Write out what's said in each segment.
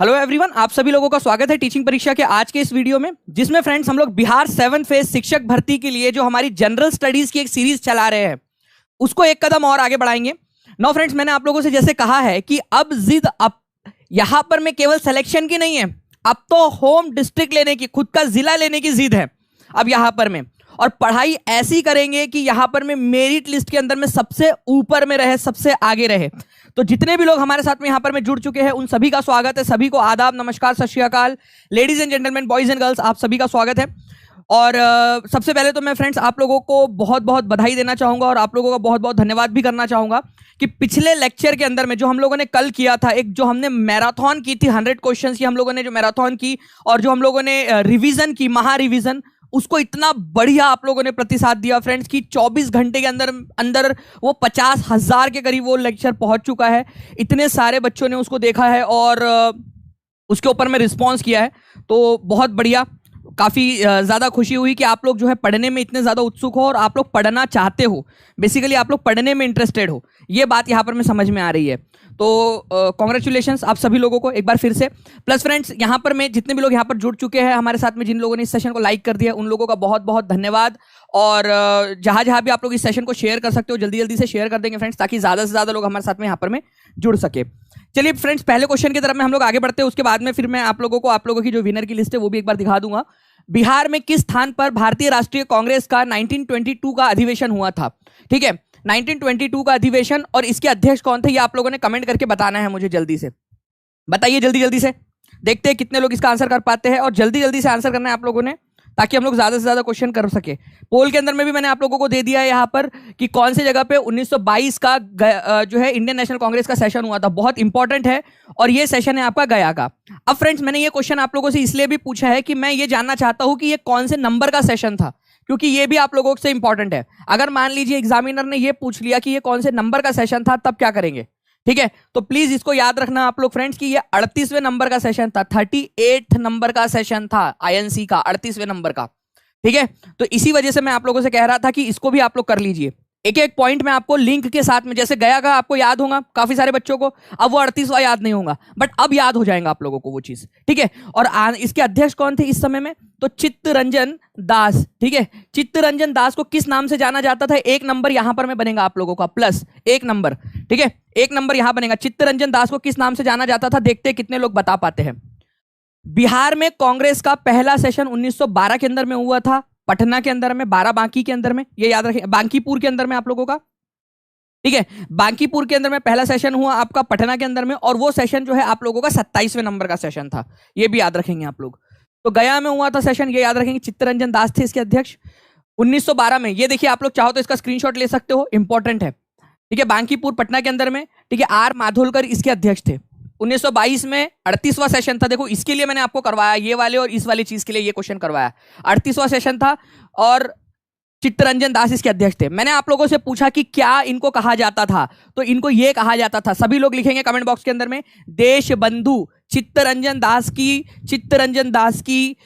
Hello everyone, आप सभी लोगों का स्वागत है टीचिंग परीक्षा के आज के इस वीडियो में, जिसमें फ्रेंड्स हम लोग बिहार 7 फेज शिक्षक भर्ती के लिए जो हमारी जनरल स्टडीज की एक सीरीज चला रहे हैं उसको एक कदम और आगे बढ़ाएंगे। नो फ्रेंड्स, मैंने आप लोगों से जैसे कहा है कि अब जिद अब यहां पर मैं केवल सिलेक्शन की नहीं है, अब तो होम डिस्ट्रिक्ट लेने की, खुद का जिला लेने की जिद है अब यहां पर में। और पढ़ाई ऐसी करेंगे कि यहां पर में मेरिट लिस्ट के अंदर में सबसे ऊपर में रहे, सबसे आगे रहे। तो जितने भी लोग हमारे साथ में यहां पर में जुड़ चुके हैं उन सभी का स्वागत है, सभी को आदाब, नमस्कार, सत श्री अकाल, ladies and gentleman, boys and girls, आप सभी का स्वागत है। और सबसे पहले तो मैं फ्रेंड्स आप लोगों को बहुत बहुत बधाई देना चाहूंगा और आप लोगों का बहुत बहुत धन्यवाद भी करना चाहूंगा कि पिछले लेक्चर के अंदर में जो हम लोगों ने कल किया था, एक जो हमने मैराथन की थी 100 क्वेश्चंस की, हम लोगों ने जो मैराथन की और जो हम लोगों ने रिवीजन की, महा रिवीजन, उसको इतना बढ़िया आप लोगों ने प्रतिसाद दिया फ्रेंड्स कि 24 घंटे के अंदर अंदर वो 50,000 के करीब वो लेक्चर पहुंच चुका है। इतने सारे बच्चों ने उसको देखा है और उसके ऊपर में रिस्पॉन्स किया है, तो बहुत बढ़िया, काफ़ी ज़्यादा खुशी हुई कि आप लोग जो है पढ़ने में इतने ज़्यादा उत्सुक हो और आप लोग पढ़ना चाहते हो, बेसिकली आप लोग पढ़ने में इंटरेस्टेड हो, ये बात यहाँ पर मैं समझ में आ रही है। तो कॉन्ग्रेचुलेशंस आप सभी लोगों को एक बार फिर से। प्लस फ्रेंड्स, यहाँ पर मैं जितने भी लोग यहाँ पर जुड़ चुके हैं हमारे साथ में, जिन लोगों ने इस सेशन को लाइक कर दिया, उन लोगों का बहुत बहुत धन्यवाद। और जहाँ जहाँ भी आप लोग इस सेशन को शेयर कर सकते हो, जल्दी जल्दी से शेयर कर देंगे फ्रेंड्स, ताकि ज़्यादा से ज़्यादा लोग हमारे साथ में यहाँ पर में जुड़ सके। चलिए फ्रेंड्स, पहले क्वेश्चन की तरफ में हम लोग आगे बढ़ते हैं, उसके बाद में फिर मैं आप लोगों को, आप लोगों की जो विनर की लिस्ट है वो भी एक बार दिखा दूंगा। बिहार में किस स्थान पर भारतीय राष्ट्रीय कांग्रेस का 1922 का अधिवेशन हुआ था? ठीक है, 1922 का अधिवेशन, और इसके अध्यक्ष कौन थे ये आप लोगों ने कमेंट करके बताना है मुझे। जल्दी से बताइए, जल्दी जल्दी से, देखते हैं कितने लोग इसका आंसर कर पाते हैं। और जल्दी जल्दी से आंसर करना है आप लोगों ने, ताकि हम लोग ज्यादा से ज्यादा क्वेश्चन कर सके। पोल के अंदर में भी मैंने आप लोगों को दे दिया है यहाँ पर कि कौन सी जगह पे 1922 का जो है इंडियन नेशनल कांग्रेस का सेशन हुआ था, बहुत इंपॉर्टेंट है। और ये सेशन है आपका गया का। अब फ्रेंड्स, मैंने ये क्वेश्चन आप लोगों से इसलिए भी पूछा है कि मैं ये जानना चाहता हूं कि ये कौन से नंबर का सेशन था, क्योंकि ये भी आप लोगों से इंपॉर्टेंट है। अगर मान लीजिए एग्जामिनर ने ये पूछ लिया कि ये कौन से नंबर का सेशन था, तब क्या करेंगे? ठीक है, तो प्लीज इसको याद रखना आप लोग फ्रेंड्स कि ये 38वें नंबर का सेशन था, 38 नंबर का सेशन था आईएनसी का, 38वें नंबर का। ठीक है, तो इसी वजह से मैं आप लोगों से कह रहा था कि इसको भी आप लोग कर लीजिए। एक एक पॉइंट में आपको लिंक के साथ में, जैसे गया का आपको याद होगा काफी सारे बच्चों को, अब वो 38वां याद नहीं होगा, बट अब याद हो जाएगा आप लोगों को वो चीज। ठीक है, और इसके अध्यक्ष कौन थे इस समय में? तो चित्तरंजन दास। ठीक है, चित्तरंजन दास को किस नाम से जाना जाता था? एक नंबर यहां पर में बनेगा आप लोगों का, प्लस एक नंबर। ठीक है, एक नंबर यहां बनेगा। चित्तरंजन दास को किस नाम से जाना जाता था? देखते हैं कितने लोग बता पाते हैं। बिहार में कांग्रेस का पहला सेशन 1912 के अंदर में हुआ था, पटना के अंदर में, बाराबांकी के अंदर में, ये याद रखें, बांकीपुर के अंदर में आप लोगों का। ठीक है, बांकीपुर के अंदर में पहला सेशन हुआ आपका, पटना के अंदर में, और वो सेशन जो है आप लोगों का 27वें नंबर का सेशन था, ये भी याद रखेंगे आप लोग। तो गया में हुआ था सेशन, ये याद रखेंगे, चित्तरंजन दास थे इसके अध्यक्ष 1912 में। ये देखिए, आप लोग चाहो तो इसका स्क्रीनशॉट ले सकते हो, इंपॉर्टेंट है। ठीक है, बांकीपुर पटना के अंदर में। ठीक है, आर माधोलकर इसके अध्यक्ष थे। 1922 में 38वां सेशन था। देखो, इसके लिए मैंने आपको करवाया, ये वाले और इस वाली चीज के लिए ये क्वेश्चन करवाया। 38वां सेशन था और चित्तरंजन दास इसके अध्यक्ष थे। मैंने आप लोगों से पूछा कि क्या इनको कहा जाता था, तो इनको ये कहा जाता था, सभी लोग लिखेंगे कमेंट बॉक्स के अंदर में, देश बंधु चित्तरंजन दास की, चित्तरंजन दास की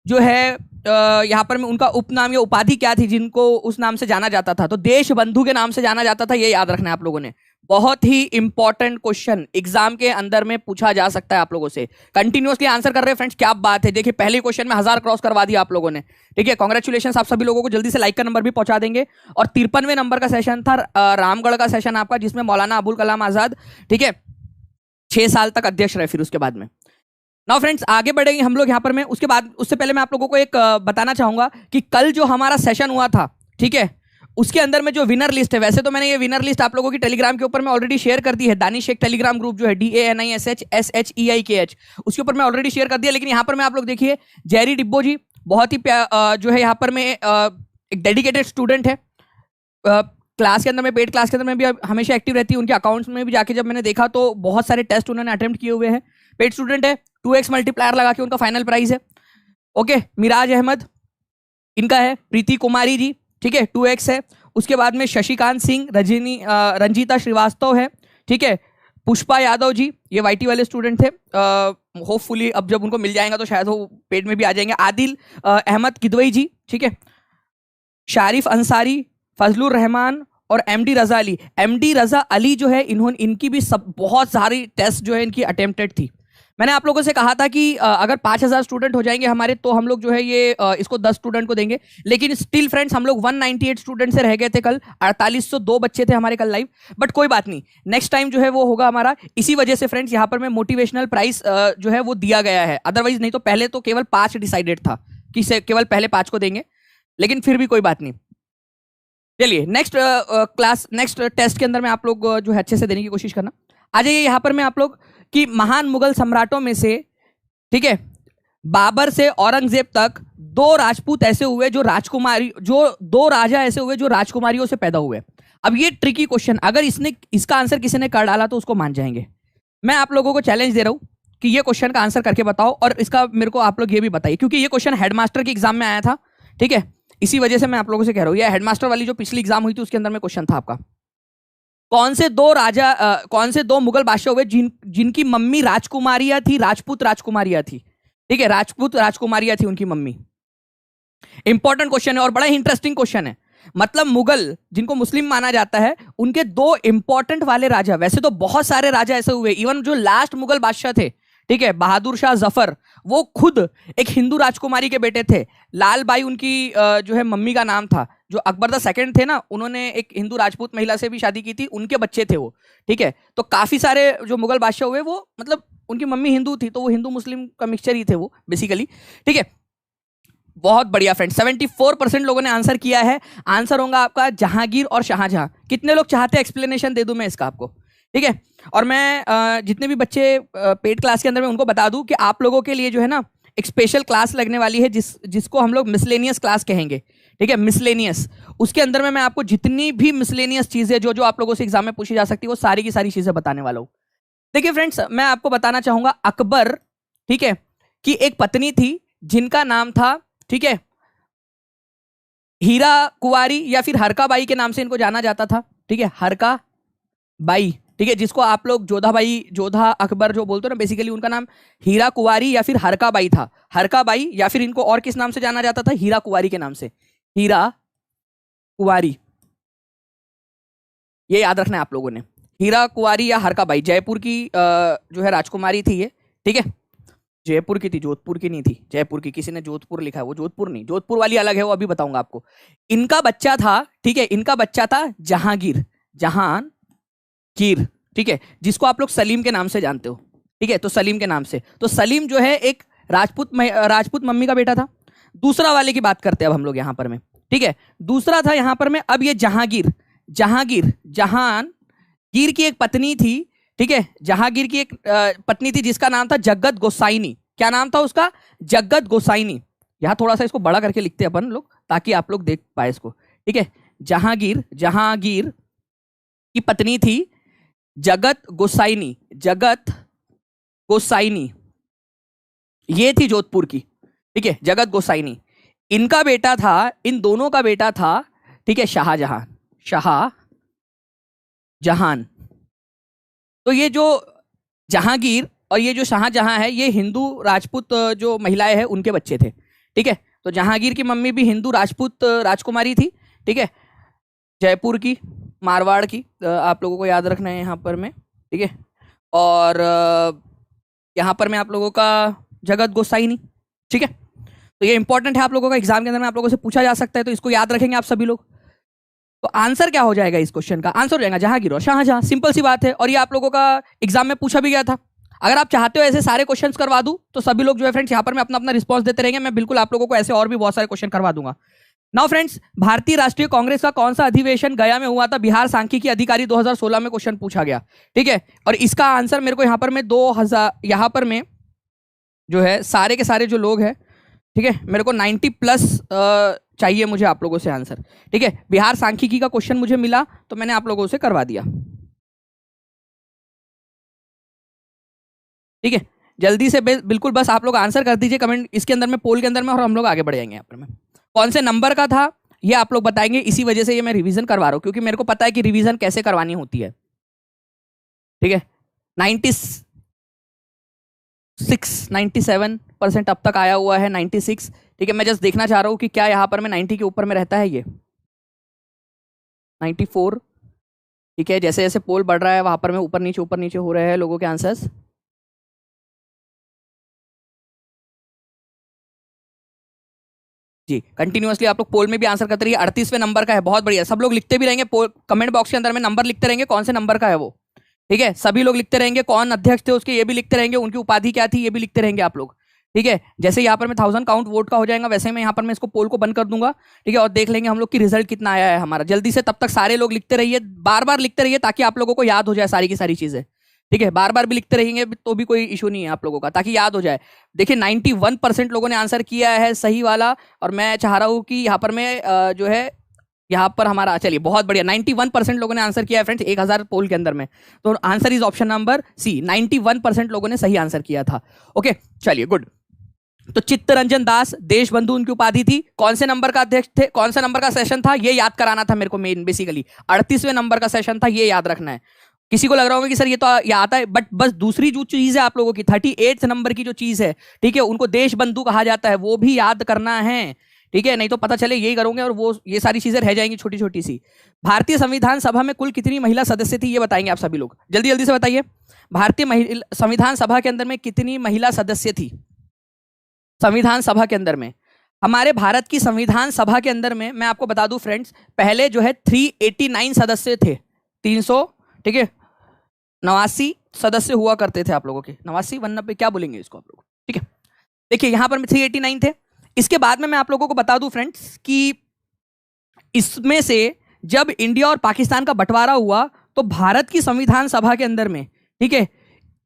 जो है यहां पर में उनका उपनाम या उपाधि क्या थी जिनको उस नाम से जाना जाता था? तो देश बंधु के नाम से जाना जाता था, ये याद रखना है आप लोगों ने। बहुत ही इंपॉर्टेंट क्वेश्चन एग्जाम के अंदर में पूछा जा सकता है आप लोगों से। कंटिन्यूअसली आंसर कर रहे हैं फ्रेंड्स, क्या बात है। देखिए, पहले क्वेश्चन में 1000 क्रॉस करवा दिया आप लोगों ने। ठीक है, कांग्रेचुलेशन आप सभी लोगों को। जल्दी से लाइक का नंबर भी पहुंचा देंगे। और 53वें नंबर का सेशन था रामगढ़ का सेशन आपका, जिसमें मौलाना अबुल कलाम आजाद, ठीक है, 6 साल तक अध्यक्ष रहे फिर उसके बाद में। नाउ फ्रेंड्स, आगे बढ़ेंगे हम लोग यहाँ पर में। उसके बाद, उससे पहले मैं आप लोगों को एक बताना चाहूंगा कि कल जो हमारा सेशन हुआ था, ठीक है, उसके अंदर में जो विनर लिस्ट है, वैसे तो मैंने ये विनर लिस्ट आप लोगों की टेलीग्राम के ऊपर में ऑलरेडी शेयर कर दी है। दानिश शेख टेलीग्राम ग्रुप जो है, DANISHSHEIKH, उसके ऊपर मैं ऑलरेडी शेयर कर दिया। लेकिन यहाँ पर मैं आप लोग देखिए, जेरी डिब्बो जी बहुत ही जो है यहाँ पर में एक डेडिकेटेड स्टूडेंट है, क्लास के अंदर में, पेड क्लास के अंदर में भी हमेशा एक्टिव रहती है। उनके अकाउंट्स में भी जाके जब मैंने देखा तो बहुत सारे टेस्ट उन्होंने अटेम्प्ट किए हुए हैं। पेड स्टूडेंट है, 2x मल्टीप्लायर लगा के उनका फाइनल प्राइस है। ओके, मिराज अहमद इनका है, प्रीति कुमारी जी, ठीक है, 2x है। उसके बाद में शशिकांत सिंह, रंजीता श्रीवास्तव है, ठीक है, पुष्पा यादव जी, ये वाईटी वाले स्टूडेंट थे। होपफुली अब जब उनको मिल जाएगा तो शायद वो पेड में भी आ जाएंगे। आदिल अहमद किदवई जी, ठीक है, शारिफ अंसारी, फजलुर रहमान और एमडी रजा अली। एमडी रजा अली जो है, इन्होंने, इनकी भी सब बहुत सारी टेस्ट जो है इनकी अटेम्प्टेड थी। मैंने आप लोगों से कहा था कि अगर 5000 स्टूडेंट हो जाएंगे हमारे तो हम लोग जो है ये इसको 10 स्टूडेंट को देंगे, लेकिन स्टिल फ्रेंड्स हम लोग 198 स्टूडेंट से रह गए थे कल, 4802 बच्चे थे हमारे कल लाइव, बट कोई बात नहीं, नेक्स्ट टाइम जो है वो होगा हमारा। इसी वजह से फ्रेंड्स यहाँ पर मैं मोटिवेशनल प्राइस जो है वो दिया गया है, अदरवाइज नहीं तो पहले तो केवल 5 डिसाइडेड था कि केवल पहले 5 को देंगे, लेकिन फिर भी कोई बात नहीं। चलिए नेक्स्ट क्लास, नेक्स्ट टेस्ट के अंदर में आप लोग जो है अच्छे से देने की कोशिश करना। आ जाइए यहाँ पर मैं आप लोग कि महान मुगल सम्राटों में से, ठीक है, बाबर से औरंगजेब तक 2 राजपूत ऐसे हुए जो राजकुमारी, जो 2 राजा ऐसे हुए जो राजकुमारियों से पैदा हुए। अब ये ट्रिकी क्वेश्चन, अगर इसका आंसर किसी ने कर डाला तो उसको मान जाएंगे। मैं आप लोगों को चैलेंज दे रहा हूं कि ये क्वेश्चन का आंसर करके बताओ, और इसका मेरे को आप लोग ये भी बताइए, क्योंकि ये क्वेश्चन हेडमास्टर के एग्जाम में आया था, ठीक है, इसी वजह से मैं आप लोगों से कह रहा हूं। ये हेडमास्टर वाली जो पिछली एग्जाम हुई थी उसके अंदर में क्वेश्चन था आपका, कौन से 2 मुगल बादशाह हुए जिनकी मम्मी राजकुमारियां थी, राजपूत राजकुमारियां थी, ठीक है, राजपूत राजकुमारियां थी उनकी मम्मी। इंपॉर्टेंट क्वेश्चन है और बड़ा इंटरेस्टिंग क्वेश्चन है। मतलब मुगल जिनको मुस्लिम माना जाता है, उनके 2 इंपॉर्टेंट वाले राजा, वैसे तो बहुत सारे राजा ऐसे हुए, इवन जो लास्ट मुगल बादशाह थे, ठीक है, बहादुर शाह जफर, वो खुद एक हिंदू राजकुमारी के बेटे थे। लाल बाई उनकी जो है मम्मी का नाम था। जो अकबर द सेकंड थे ना, उन्होंने एक हिंदू राजपूत महिला से भी शादी की थी, उनके बच्चे थे वो, ठीक है। तो काफी सारे जो मुगल बादशाह हुए वो मतलब उनकी मम्मी हिंदू थी, तो वो हिंदू मुस्लिम का मिक्सचर ही थे वो बेसिकली, ठीक है। बहुत बढ़िया फ्रेंड, 74% लोगों ने आंसर किया है। आंसर होगा आपका जहांगीर और शाहजहां। कितने लोग चाहते हैं एक्सप्लेनेशन दे दूं मैं इसका आपको, ठीक है। और मैं जितने भी बच्चे पेड क्लास के अंदर में उनको बता दूं कि आप लोगों के लिए जो है ना एक स्पेशल क्लास लगने वाली है, जिसको हम लोग मिसलेनियस क्लास कहेंगे, ठीक है, मिसलेनियस। उसके अंदर में मैं आपको जितनी भी मिसलेनियस चीजें जो जो आप लोगों से एग्जाम में पूछी जा सकती है वो सारी की सारी चीजें बताने वाला हूं। देखिए फ्रेंड्स, मैं आपको बताना चाहूंगा अकबर, ठीक है, की एक पत्नी थी जिनका नाम था, ठीक है, हीरा कुंवारी या फिर हरका बाई के नाम से इनको जाना जाता था, ठीक है, हरका बाई, ठीक है, जिसको आप लोग जोधा बाई, जोधा अकबर जो बोलते हो ना, बेसिकली उनका नाम हीरा कुंवारी या फिर हरका बाई था। हरका बाई या फिर इनको और किस नाम से जाना जाता था, हीरा कुंवारी के नाम से, हीरा कुंवारी, ये याद रखना है आप लोगों ने। हीरा कुंवारी या हरका बाई जयपुर की जो है राजकुमारी थी ये, ठीक है, जयपुर की थी, जोधपुर की नहीं थी, जयपुर की। किसी ने जोधपुर लिखा है, वो जोधपुर नहीं, जोधपुर वाली अलग है, वो अभी बताऊंगा आपको। इनका बच्चा था, ठीक है, इनका बच्चा था जहांगीर, जहांगीर, ठीक है, जिसको आप लोग सलीम के नाम से जानते हो, ठीक है, तो सलीम के नाम से। तो सलीम जो है एक राजपूत मम्मी का बेटा था। दूसरा वाले की बात करते हैं अब हम लोग यहां पर में, ठीक है, दूसरा था यहां पर में। अब ये जहांगीर, जहांगीर की एक पत्नी थी, ठीक है, जहांगीर की एक पत्नी थी जिसका नाम था जगत गोसाइनी। क्या नाम था उसका, जगत गोसाइनी। यहां थोड़ा सा इसको बड़ा करके लिखते हैं अपन लोग ताकि आप लोग देख पाए इसको, ठीक है। जहांगीर की पत्नी थी जगत गोसाइनी, जगत गोसाइनी, ये थी जोधपुर की, ठीक है, जगत गोसाइनी। इनका बेटा था, इन दोनों का बेटा था, ठीक है, शाहजहां, शाहजहां। तो ये जो जहांगीर और ये जो शाहजहां है, ये हिंदू राजपूत जो महिलाएं हैं उनके बच्चे थे, ठीक है। तो जहांगीर की मम्मी भी हिंदू राजपूत राजकुमारी थी, ठीक है, जयपुर की, मारवाड़ की, आप लोगों को याद रखना है यहाँ पर में, ठीक है। और यहाँ पर में आप लोगों का जगत गोसाइनी, ठीक है। तो ये इंपॉर्टेंट है आप लोगों का, एग्जाम के अंदर में आप लोगों से पूछा जा सकता है, तो इसको याद रखेंगे आप सभी लोग। तो आंसर क्या हो जाएगा इस क्वेश्चन का, आंसर हो जाएगा जहांगीर और शाहजहां, सिंपल सी बात है। और ये आप लोगों का एग्जाम में पूछा भी गया था। अगर आप चाहते हो ऐसे सारे क्वेश्चंस करवा दूं तो सभी लोग जो है फ्रेंड्स यहाँ पर मैं अपना अपना रिस्पॉन्स देते रहेंगे, मैं बिल्कुल आप लोगों को ऐसे और भी बहुत सारे क्वेश्चन करवा दूंगा। नाउ फ्रेंड्स, भारतीय राष्ट्रीय कांग्रेस का कौन सा अधिवेशन गया में हुआ था, बिहार सांख्यिकी अधिकारी 2016 में क्वेश्चन पूछा गया, ठीक है। और इसका आंसर मेरे को यहाँ पर में 2000, यहाँ पर में जो है सारे के सारे जो लोग हैं, ठीक है, मेरे को 90+ चाहिए मुझे आप लोगों से आंसर, ठीक है। बिहार सांख्यिकी का क्वेश्चन मुझे मिला तो मैंने आप लोगों से करवा दिया, ठीक है। जल्दी से बिल्कुल बस आप लोग आंसर कर दीजिए कमेंट इसके अंदर में, पोल के अंदर में, और हम लोग आगे बढ़ जाएंगे यहाँ पर में। कौन से नंबर का था ये आप लोग बताएंगे, इसी वजह से ये मैं रिवीजन करवा रहा हूँ, क्योंकि मेरे को पता है कि रिवीजन कैसे करवानी होती है, ठीक है। 97% अब तक आया हुआ है, 96, ठीक है। मैं जस्ट देखना चाह रहा हूँ कि क्या यहाँ पर में 90 के ऊपर में रहता है ये 94, ठीक है। जैसे जैसे पोल बढ़ रहा है वहां पर में ऊपर नीचे हो रहे हैं लोगों के आंसर्स, जी कंटिन्यूअसली आप लोग पोल में भी आंसर करते रहिए। 38वें नंबर का है, बहुत बढ़िया। सब लोग लिखते भी रहेंगे, कमेंट बॉक्स के अंदर में नंबर लिखते रहेंगे, कौन से नंबर का है वो, ठीक है। सभी लोग लिखते रहेंगे, कौन अध्यक्ष थे उसके ये भी लिखते रहेंगे, उनकी उपाधि क्या थी ये भी लिखते रहेंगे आप लोग, ठीक है। जैसे यहाँ पर मैं 1000 काउंट वोट का हो जाएगा, वैसे मैं यहाँ पर मैं इसको पोल को बंद कर दूंगा, ठीक है। और देख लेंगे हम लोग की रिजल्ट कितना आया है हमारा। जल्दी से तब तक सारे लोग लिखते रहिए, बार बार लिखते रहिए, ताकि आप लोगों को याद हो जाए सारी की सारी चीजें, ठीक है। बार बार भी लिखते रहेंगे तो भी कोई इशू नहीं है आप लोगों का, ताकि याद हो जाए। देखिए 91% लोगों ने आंसर किया है सही वाला, और मैं चाह रहा हूँ कि यहाँ पर मैं जो है यहाँ पर हमारा, चलिए बहुत बढ़िया, 91% लोगों ने आंसर किया है फ्रेंड्स 1000 पोल के अंदर में। तो answer is option number C, 91% लोगों ने सही आंसर किया था। ओके चलिए गुड। तो चित्तरंजन दास देशबंधु उनकी उपाधि थी। कौन से नंबर का अध्यक्ष थे, कौन सा नंबर का सेशन था, ये याद कराना था मेरे को मेन बेसिकली। 38वें नंबर का सेशन था, ये याद रखना है। किसी को लग रहा होगा कि सर ये तो ये आता है, बट बस दूसरी जो चीज है आप लोगों की 38 नंबर की जो चीज है, ठीक है, उनको देशबंधु कहा जाता है, वो भी याद करना है, ठीक है। नहीं तो पता चले यही करोगे और वो ये सारी चीजें रह जाएंगी छोटी छोटी सी। भारतीय संविधान सभा में कुल कितनी महिला सदस्य थी, ये बताएंगे आप सभी लोग, जल्दी जल्दी से बताइए। भारतीय संविधान सभा के अंदर में कितनी महिला सदस्य थी? संविधान सभा के अंदर में, हमारे भारत की संविधान सभा के अंदर में मैं आपको बता दूं फ्रेंड्स, पहले जो है 389 सदस्य थे, 300, ठीक है, 89 सदस्य हुआ करते थे आप लोगों के, 89 190 क्या बोलेंगे इसको आप लोग, ठीक है। देखिए यहां पर 389 थे। इसके बाद में मैं आप लोगों को बता दूं फ्रेंड्स कि इसमें से जब इंडिया और पाकिस्तान का बंटवारा हुआ तो भारत की संविधान सभा के अंदर में, ठीक है,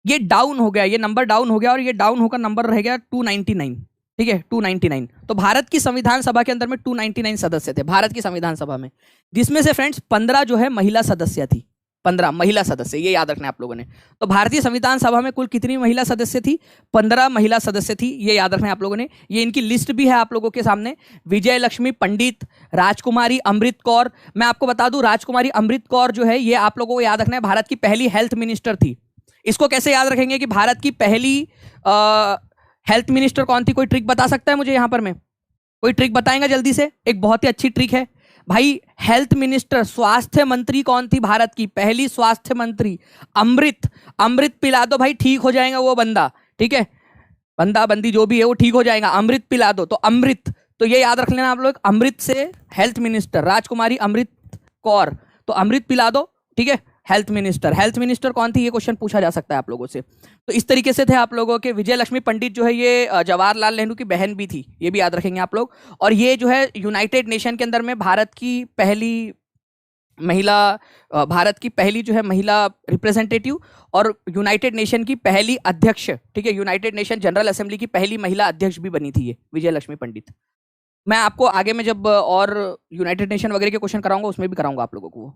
ये डाउन हो गया, ये नंबर डाउन हो गया और ये डाउन होकर नंबर रह गया 299, ठीक है 299। तो भारत की संविधान सभा के अंदर में 299 सदस्य थे भारत की संविधान सभा में, जिसमें से फ्रेंड्स 15 जो है महिला सदस्य थी, 15 महिला सदस्य, ये याद रखना है आप लोगों ने। तो भारतीय संविधान सभा में कुल कितनी महिला सदस्य थी? 15 महिला सदस्य थी, ये याद रखना है आप लोगों ने। ये इनकी लिस्ट भी है आप लोगों के सामने, विजय लक्ष्मी पंडित, राजकुमारी अमृत कौर। मैं आपको बता दूं राजकुमारी अमृत कौर जो है, ये आप लोगों को याद रखना है, भारत की पहली हेल्थ मिनिस्टर थी। इसको कैसे याद रखेंगे कि भारत की पहली हेल्थ मिनिस्टर कौन थी? कोई ट्रिक बता सकता है मुझे यहाँ पर? में कोई ट्रिक बताएंगे जल्दी से? एक बहुत ही अच्छी ट्रिक है भाई, हेल्थ मिनिस्टर, स्वास्थ्य मंत्री कौन थी भारत की पहली स्वास्थ्य मंत्री? अमृत। अमृत पिला दो भाई, ठीक हो जाएगा वो बंदा, ठीक है, बंदा बंदी जो भी है वो ठीक हो जाएगा, अमृत पिला दो। तो अमृत, तो ये याद रख लेना आप लोग, अमृत से हेल्थ मिनिस्टर, राजकुमारी अमृत कौर, तो अमृत पिला दो, ठीक है, हेल्थ मिनिस्टर। हेल्थ मिनिस्टर कौन थी, ये क्वेश्चन पूछा जा सकता है आप लोगों से। तो इस तरीके से थे आप लोगों के। विजय लक्ष्मी पंडित जो है ये जवाहरलाल नेहरू की बहन भी थी, ये भी याद रखेंगे आप लोग। और ये जो है यूनाइटेड नेशन के अंदर में भारत की पहली महिला, भारत की पहली जो है महिला रिप्रेजेंटेटिव और यूनाइटेड नेशन की पहली अध्यक्ष, ठीक है, यूनाइटेड नेशन जनरल असेंबली की पहली महिला अध्यक्ष भी बनी थी ये विजय लक्ष्मी पंडित। मैं आपको आगे में जब और यूनाइटेड नेशन वगैरह के क्वेश्चन कराऊंगा उसमें भी कराऊंगा आप लोगों को।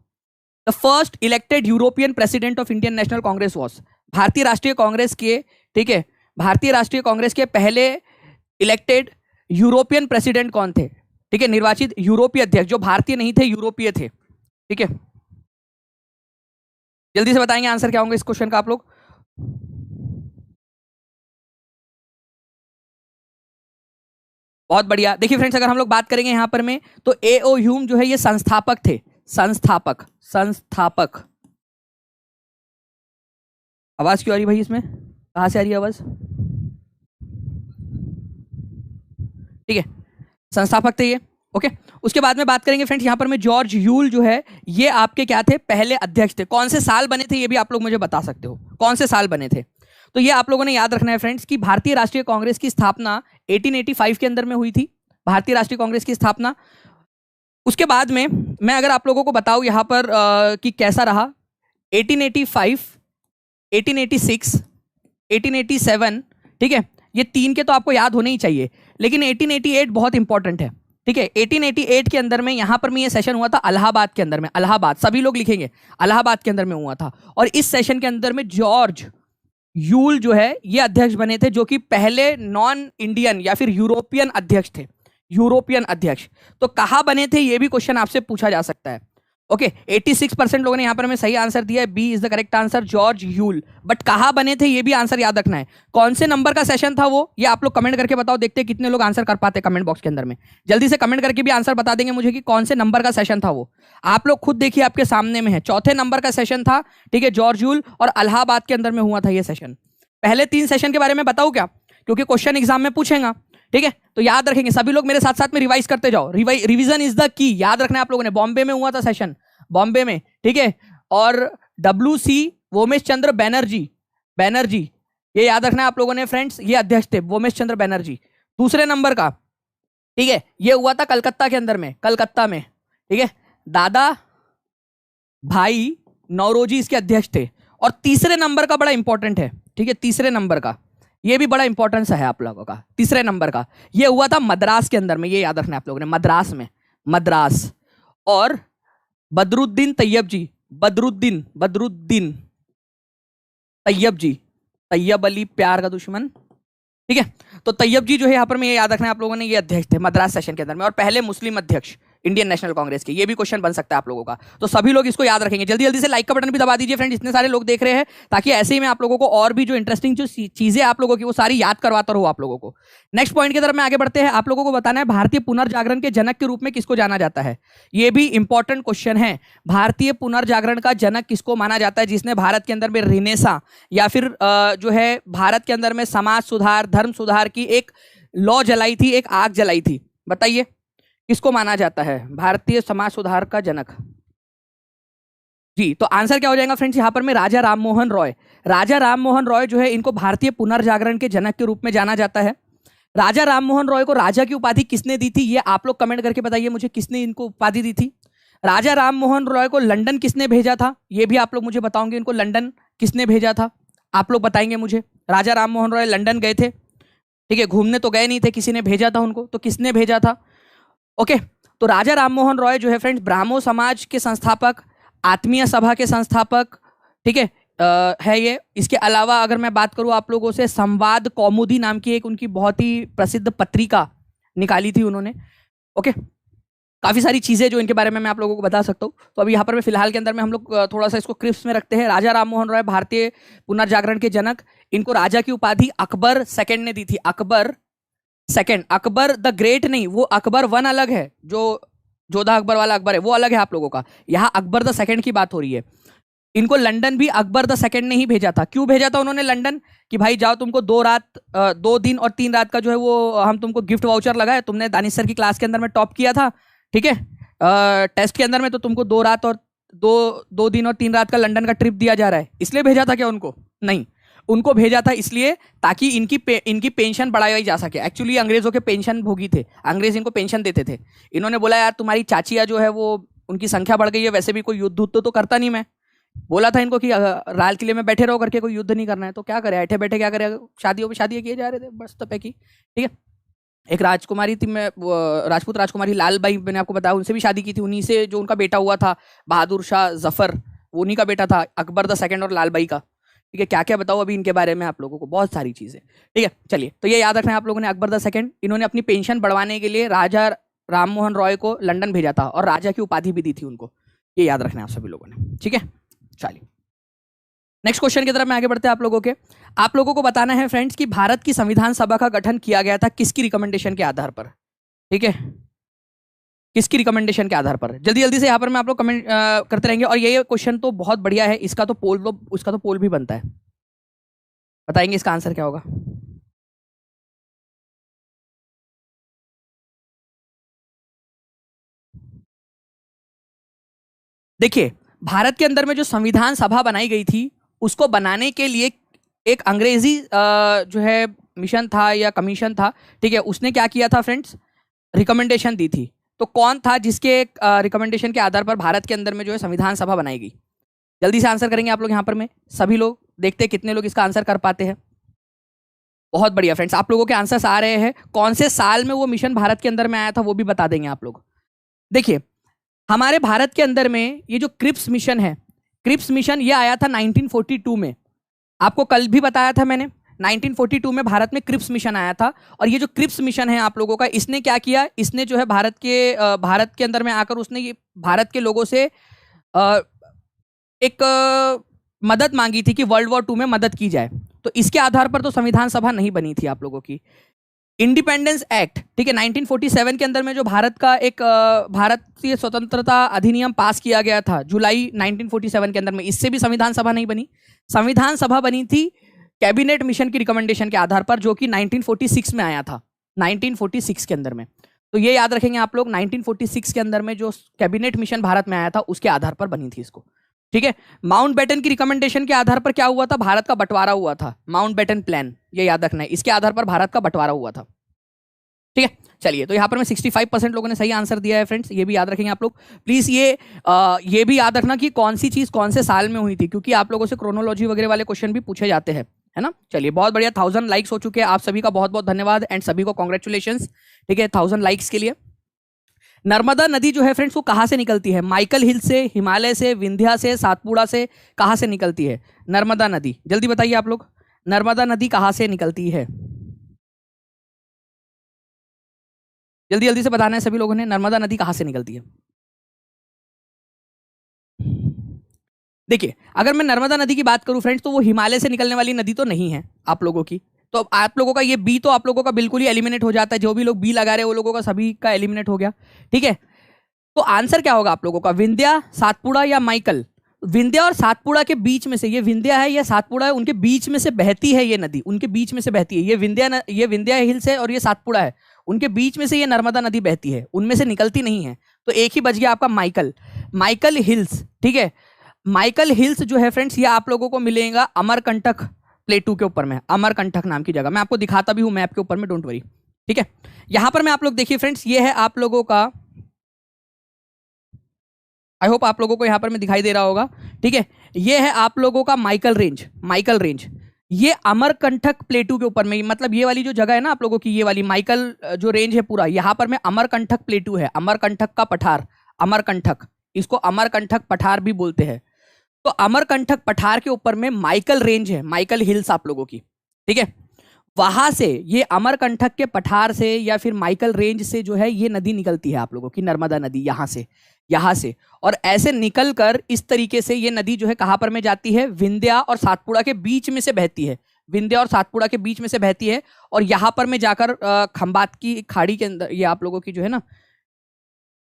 The first elected European president of Indian national Congress was, भारतीय राष्ट्रीय कांग्रेस के, ठीक है, भारतीय राष्ट्रीय कांग्रेस के पहले इलेक्टेड यूरोपियन प्रेसिडेंट कौन थे? ठीक है, निर्वाचित यूरोपीय अध्यक्ष, जो भारतीय नहीं थे, यूरोपीय थे, ठीक है। जल्दी से बताएंगे आंसर क्या होंगे इस क्वेश्चन का आप लोग। बहुत बढ़िया। देखिए फ्रेंड्स, अगर हम लोग बात करेंगे यहां पर में, तो एओ ह्यूम जो है ये संस्थापक थे, संस्थापक, संस्थापक। आवाज क्यों आ रही भाई इसमें, कहां से आ रही है आवाज? ठीक है, संस्थापक थे ये, ओके। उसके बाद में बात करेंगे फ्रेंड्स यहां पर में जॉर्ज यूल जो है, ये आपके क्या थे? पहले अध्यक्ष थे। कौन से साल बने थे ये भी आप लोग मुझे बता सकते हो, कौन से साल बने थे? तो ये आप लोगों ने याद रखना है फ्रेंड्स कि भारतीय राष्ट्रीय कांग्रेस की स्थापना 1885 के अंदर में हुई थी, भारतीय राष्ट्रीय कांग्रेस की स्थापना। उसके बाद में मैं अगर आप लोगों को बताऊं यहां पर कि कैसा रहा, 1885, 1886, 1887, ठीक है, ये तीन के तो आपको याद होने ही चाहिए, लेकिन 1888 बहुत इंपॉर्टेंट है, ठीक है। 1888 के अंदर में यहां पर में ये सेशन हुआ था इलाहाबाद के अंदर में, इलाहाबाद, सभी लोग लिखेंगे, इलाहाबाद के अंदर में हुआ था। और इस सेशन के अंदर में जॉर्ज यूल जो है ये अध्यक्ष बने थे, जो कि पहले नॉन इंडियन या फिर यूरोपियन अध्यक्ष थे, यूरोपियन अध्यक्ष। तो कहां बने थे ये भी क्वेश्चन आपसे पूछा जा सकता है, ओके। 86% लोगों ने यहां पर में सही आंसर दिया है, B is the correct answer, George Yule. But कहां बने थे ये भी आंसर याद रखना है। कौन से नंबर का सेशन था वो, ये आप लोग कमेंट करके बताओ, देखते हैं कितने लोग आंसर कर पाते कमेंट बॉक्स के अंदर में। जल्दी से कमेंट करके भी आंसर बता देंगे मुझे कि कौन से नंबर का सेशन था वो। आप लोग खुद देखिए, आपके सामने में है, चौथे नंबर का सेशन था, ठीक है, जॉर्ज यूल, और इलाहाबाद के अंदर में हुआ था ये सेशन। पहले 3 सेशन के बारे में बताऊं क्या, क्योंकि क्वेश्चन एग्जाम में पूछेगा। ठीक है, तो याद रखेंगे सभी लोग, मेरे साथ साथ में रिवाइज करते जाओ। रिवीजन इज द की, याद रखना है आप लोगों ने। बॉम्बे में हुआ था सेशन, बॉम्बे में, ठीक है। और WC वोमेश चंद्र बैनर्जी, ये याद रखना है आप लोगों ने फ्रेंड्स, ये अध्यक्ष थे वोमेश चंद्र बैनर्जी। दूसरे नंबर का, ठीक है, ये हुआ था कलकत्ता के अंदर में, कलकत्ता में, ठीक है, दादा भाई नौरोजी इसके अध्यक्ष थे। और तीसरे नंबर का बड़ा इंपॉर्टेंट है, ठीक है, तीसरे नंबर का, ये भी बड़ा इंपॉर्टेंस है आप लोगों का। तीसरे नंबर का ये हुआ था मद्रास के अंदर में, ये याद रखना है आप लोगों ने, मद्रास में, मद्रास। और बदरुद्दीन तैयब जी, बदरुद्दीन तैयब जी, तैयब अली प्यार का दुश्मन, ठीक है। तो तैयब जी जो है यहाँ पर में, ये याद रखना है आप लोगों ने, ये अध्यक्ष थे मद्रास सेशन के अंदर में, और पहले मुस्लिम अध्यक्ष इंडियन नेशनल कांग्रेस के। ये भी क्वेश्चन बन सकता है आप लोगों का, तो सभी लोग इसको याद रखेंगे। जल्दी जल्दी से लाइक का बटन भी दबा दीजिए फ्रेंड्स, इतने सारे लोग देख रहे हैं, ताकि ऐसे ही मैं आप लोगों को और भी जो इंटरेस्टिंग जो चीजें आप लोगों की वो सारी याद करवाता रहूं आप लोगों को। नेक्स्ट पॉइंट की तरफ में आगे बढ़ते हैं। आप लोगों को बताना है भारतीय पुनर्जागरण के जनक के रूप में किसको जाना जाता है। ये भी इंपॉर्टेंट क्वेश्चन है, भारतीय पुनर्जागरण का जनक किसको माना जाता है, जिसने भारत के अंदर में रिनेसा या फिर जो है भारत के अंदर में समाज सुधार, धर्म सुधार की एक लॉ जलाई थी, एक आग जलाई थी। बताइए किसको माना जाता है भारतीय समाज सुधार का जनक जी। तो आंसर क्या हो जाएगा फ्रेंड्स यहाँ पर में, राजा राममोहन रॉय। राजा राममोहन रॉय जो है, इनको भारतीय पुनर्जागरण के जनक के रूप में जाना जाता है। राजा राममोहन रॉय को राजा की उपाधि किसने दी थी, ये आप लोग कमेंट करके बताइए मुझे, किसने इनको उपाधि दी थी। राजा राममोहन रॉय को लंदन किसने भेजा था, ये भी आप लोग मुझे बताओगे, इनको लंदन किसने भेजा था, आप लोग बताएंगे मुझे। राजा राममोहन रॉय लंदन गए थे, ठीक है, घूमने तो गए नहीं थे, किसी ने भेजा था उनको, तो किसने भेजा था। ओके, तो राजा राममोहन रॉय जो है फ्रेंड्स, ब्राह्मो समाज के संस्थापक, आत्मीय सभा के संस्थापक, ठीक है ये। इसके अलावा अगर मैं बात करूं आप लोगों से, संवाद कौमुदी नाम की एक उनकी बहुत ही प्रसिद्ध पत्रिका निकाली थी उन्होंने। ओके, काफी सारी चीजें जो इनके बारे में मैं आप लोगों को बता सकता हूँ। तो अभी यहाँ पर मैं फिलहाल के अंदर में हम लोग थोड़ा सा इसको क्रिप्स में रखते हैं। राजा राममोहन रॉय भारतीय पुनर्जागरण के जनक, इनको राजा की उपाधि अकबर सेकंड ने दी थी, Akbar second. Akbar the great नहीं, वो अकबर वन अलग है, जो जोधा अकबर वाला अकबर है वो अलग है आप लोगों का। यहाँ अकबर द सेकंड की बात हो रही है। इनको लंदन भी अकबर द सेकंड ने ही भेजा था। क्यों भेजा था उन्होंने लंदन, कि भाई जाओ तुमको 2 दिन और 3 रात का जो है वो हम तुमको गिफ्ट वाउचर लगाए, तुमने दानिश सर की क्लास के अंदर में टॉप किया था, ठीक है, टेस्ट के अंदर में, तो तुमको 2 रात और 2 दिन और 3 रात का लंदन का ट्रिप दिया जा रहा है, इसलिए भेजा था क्या उनको? नहीं, उनको भेजा था इसलिए ताकि इनकी पेंशन बढ़ाई जा सके। एक्चुअली अंग्रेजों के पेंशन भोगी थे, अंग्रेज इनको पेंशन देते थे। इन्होंने बोला यार तुम्हारी चाचिया जो है वो उनकी संख्या बढ़ गई है, वैसे भी कोई युद्ध तो करता नहीं, मैं बोला था इनको कि लाल किले में बैठे रहो करके, कोई युद्ध नहीं करना है, तो क्या करे, बैठे बैठे क्या करे, शादियों पे शादियां किए जा रहे थे बस, तो पैकी, ठीक है। एक राजकुमारी थी, मैं राजपूत राजकुमारी लालबाई, मैंने आपको बताया, उनसे भी शादी की थी, उन्हीं से जो उनका बेटा हुआ था बहादुर शाह जफर, वो उन्हीं का बेटा था, अकबर द सेकंड और लालबाई का, ठीक है। क्या क्या बताओ अभी इनके बारे में आप लोगों को, बहुत सारी चीजें, ठीक है। चलिए, तो ये याद रखना है आप लोगों ने, अकबर द सेकंड, इन्होंने अपनी पेंशन बढ़वाने के लिए राजा राममोहन रॉय को लंदन भेजा था और राजा की उपाधि भी दी थी उनको, ये याद रखना है आप सभी लोगों ने, ठीक है। चलिए नेक्स्ट क्वेश्चन की तरफ मैं आगे बढ़ते हैं आप लोगों को बताना है फ्रेंड्स कि भारत की संविधान सभा का गठन किया गया था किसकी रिकमेंडेशन के आधार पर, ठीक है, किसकी रिकमेंडेशन के आधार पर। जल्दी जल्दी से यहाँ पर मैं आप लोग कमेंट करते रहेंगे। और ये क्वेश्चन तो बहुत बढ़िया है, इसका तो पोल भी बनता है, बताएंगे इसका आंसर क्या होगा। देखिए, भारत के अंदर में जो संविधान सभा बनाई गई थी, उसको बनाने के लिए एक अंग्रेजी जो है मिशन था या कमीशन था, ठीक है, उसने क्या किया था फ्रेंड्स, रिकमेंडेशन दी थी। तो कौन था जिसके रिकमेंडेशन के आधार पर भारत के अंदर में जो है संविधान सभा बनाई गई। जल्दी से आंसर करेंगे आप लोग यहाँ पर में, सभी लोग देखते हैं कितने लोग इसका आंसर कर पाते हैं। बहुत बढ़िया फ्रेंड्स, आप लोगों के आंसर्स आ रहे हैं। कौन से साल में वो मिशन भारत के अंदर में आया था वो भी बता देंगे आप लोग। देखिए, हमारे भारत के अंदर में ये जो क्रिप्स मिशन है, क्रिप्स मिशन ये आया था 1942 में, आपको कल भी बताया था मैंने, 1942 में भारत में क्रिप्स मिशन आया था। और ये जो क्रिप्स मिशन है आप लोगों का, इसने क्या किया, इसने जो है भारत के अंदर में आकर उसने ये भारत के लोगों से एक मदद मांगी थी कि वर्ल्ड वॉर 2 में मदद की जाए। तो इसके आधार पर तो संविधान सभा नहीं बनी थी आप लोगों की। इंडिपेंडेंस एक्ट, ठीक है, 1947 के अंदर में जो भारत का एक भारतीय स्वतंत्रता अधिनियम पास किया गया था जुलाई 1947 के अंदर में, इससे भी संविधान सभा नहीं बनी। संविधान सभा बनी थी कैबिनेट मिशन की रिकमेंडेशन के आधार पर, जो कि 1946 में आया था, 1946 के अंदर में। तो ये याद रखेंगे आप लोग, 1946 के अंदर में जो कैबिनेट मिशन भारत में आया था उसके आधार पर बनी थी इसको। ठीक है, माउंटबेटन की रिकमेंडेशन के आधार पर क्या हुआ था, भारत का बंटवारा हुआ था। माउंटबेटन प्लान, ये याद रखना है, इसके आधार पर भारत का बंटवारा हुआ था। ठीक है, चलिए, तो यहाँ पर मैं 65% लोगों ने सही आंसर दिया है फ्रेंड्स, ये भी याद रखेंगे आप लोग प्लीज। ये भी याद रखना कि कौन सी चीज कौन से साल में हुई थी, क्योंकि आप लोगों से क्रोनोलॉजी वगैरह वाले क्वेश्चन भी पूछे जाते हैं, है ना। चलिए, बहुत बढ़िया, 1000 लाइक्स हो चुके हैं, आप सभी का बहुत बहुत धन्यवाद एंड सभी को कॉन्ग्रेचुलेशंस। ठीक है, 1000 लाइक्स के लिए। नर्मदा नदी जो है फ्रेंड्स वो कहाँ से निकलती है, माइकल हिल से, हिमालय से, विंध्या से, सातपुड़ा से, कहाँ से निकलती है नर्मदा नदी, जल्दी बताइए आप लोग, नर्मदा नदी कहाँ से निकलती है, जल्दी जल्दी से बताना है सभी लोगों ने, नर्मदा नदी कहाँ से निकलती है। देखिए, अगर मैं नर्मदा नदी की बात करूं फ्रेंड्स, तो वो हिमालय से निकलने वाली नदी तो नहीं है आप लोगों की, तो आप लोगों का ये बी तो आप लोगों का बिल्कुल ही एलिमिनेट हो जाता है, जो भी लोग बी लगा रहे हैं वो लोगों का सभी का एलिमिनेट हो गया। ठीक है, तो आंसर क्या होगा आप लोगों का, विंध्या, सातपुड़ा या माइकल। विंध्या और सातपुड़ा के बीच में से, ये विंध्या है, ये सातपुड़ा है, उनके बीच में से बहती है ये नदी, उनके बीच में से बहती है, ये विंध्या हिल्स है और ये सातपुड़ा है, उनके बीच में से ये नर्मदा नदी बहती है, उनमें से निकलती नहीं है। तो एक ही बच गया आपका माइकल, माइकल हिल्स। ठीक है, माइकल हिल्स जो है फ्रेंड्स, ये आप लोगों को मिलेगा अमरकंटक प्लेटू के ऊपर में, अमरकंटक नाम की जगह, मैं आपको दिखाता भी हूं मैप के ऊपर में, डोंट वरी। ठीक है, यहां पर मैं आप लोग देखिए फ्रेंड्स, ये है आप लोगों का, आई होप आप लोगों को यहां पर में दिखाई दे रहा होगा। ठीक है, ये है आप लोगों का माइकल रेंज, माइकल रेंज, ये अमरकंटक प्लेटू के ऊपर में, मतलब ये वाली जो जगह है ना आप लोगों की, ये वाली माइकल जो रेंज है पूरा, यहां पर में अमरकंटक प्लेटू है, अमरकंटक का पठार, अमरकंटक, इसको अमरकंटक पठार भी बोलते हैं। तो अमरकंटक पठार के ऊपर में माइकल रेंज है, माइकल हिल्स आप लोगों की। ठीक है, वहां से ये अमरकंटक के पठार से या फिर माइकल रेंज से जो है ये नदी निकलती है आप लोगों की, नर्मदा नदी, यहां से और ऐसे निकलकर इस तरीके से ये नदी जो है कहां पर में जाती है, विंध्या और सातपुड़ा के बीच में से बहती है, विंध्या और सातपुड़ा के बीच में से बहती है और यहां पर में जाकर खंबात की खाड़ी के अंदर, ये आप लोगों की जो है ना,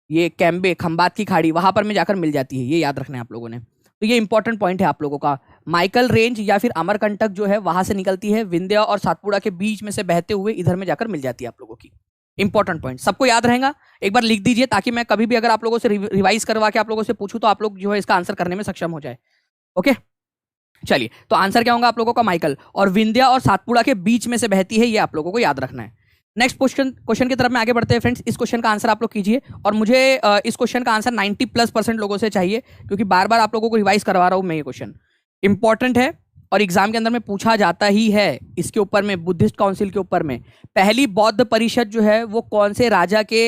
ये कैम्बे खंबात की खाड़ी, वहां पर में जाकर मिल जाती है, ये याद रखना है आप लोगों ने। तो ये इंपॉर्टेंट पॉइंट है आप लोगों का, माइकल रेंज या फिर अमरकंटक जो है वहां से निकलती है, विंध्या और सातपुड़ा के बीच में से बहते हुए इधर में जाकर मिल जाती है आप लोगों की। इंपॉर्टेंट पॉइंट सबको याद रहेगा, एक बार लिख दीजिए ताकि मैं कभी भी अगर आप लोगों से रिवाइज करवा के आप लोगों से पूछूं तो आप लोग जो है इसका आंसर करने में सक्षम हो जाए। ओके, चलिए, तो आंसर क्या होगा आप लोगों का, माइकल, और विंध्या और सातपुड़ा के बीच में से बहती है, ये आप लोगों को याद रखना है। नेक्स्ट क्वेश्चन की तरफ में आगे बढ़ते हैं फ्रेंड्स, इस क्वेश्चन का आंसर आप लोग कीजिए और मुझे इस क्वेश्चन का आंसर 90+% लोगों से चाहिए, क्योंकि बार बार आप लोगों को रिवाइज करवा रहा हूं मैं, ये क्वेश्चन इंपॉर्टेंट है और एग्जाम के अंदर में पूछा जाता ही है। इसके ऊपर में, बुद्धिस्ट काउंसिल के ऊपर में, पहली बौद्ध परिषद जो है वो कौन से राजा के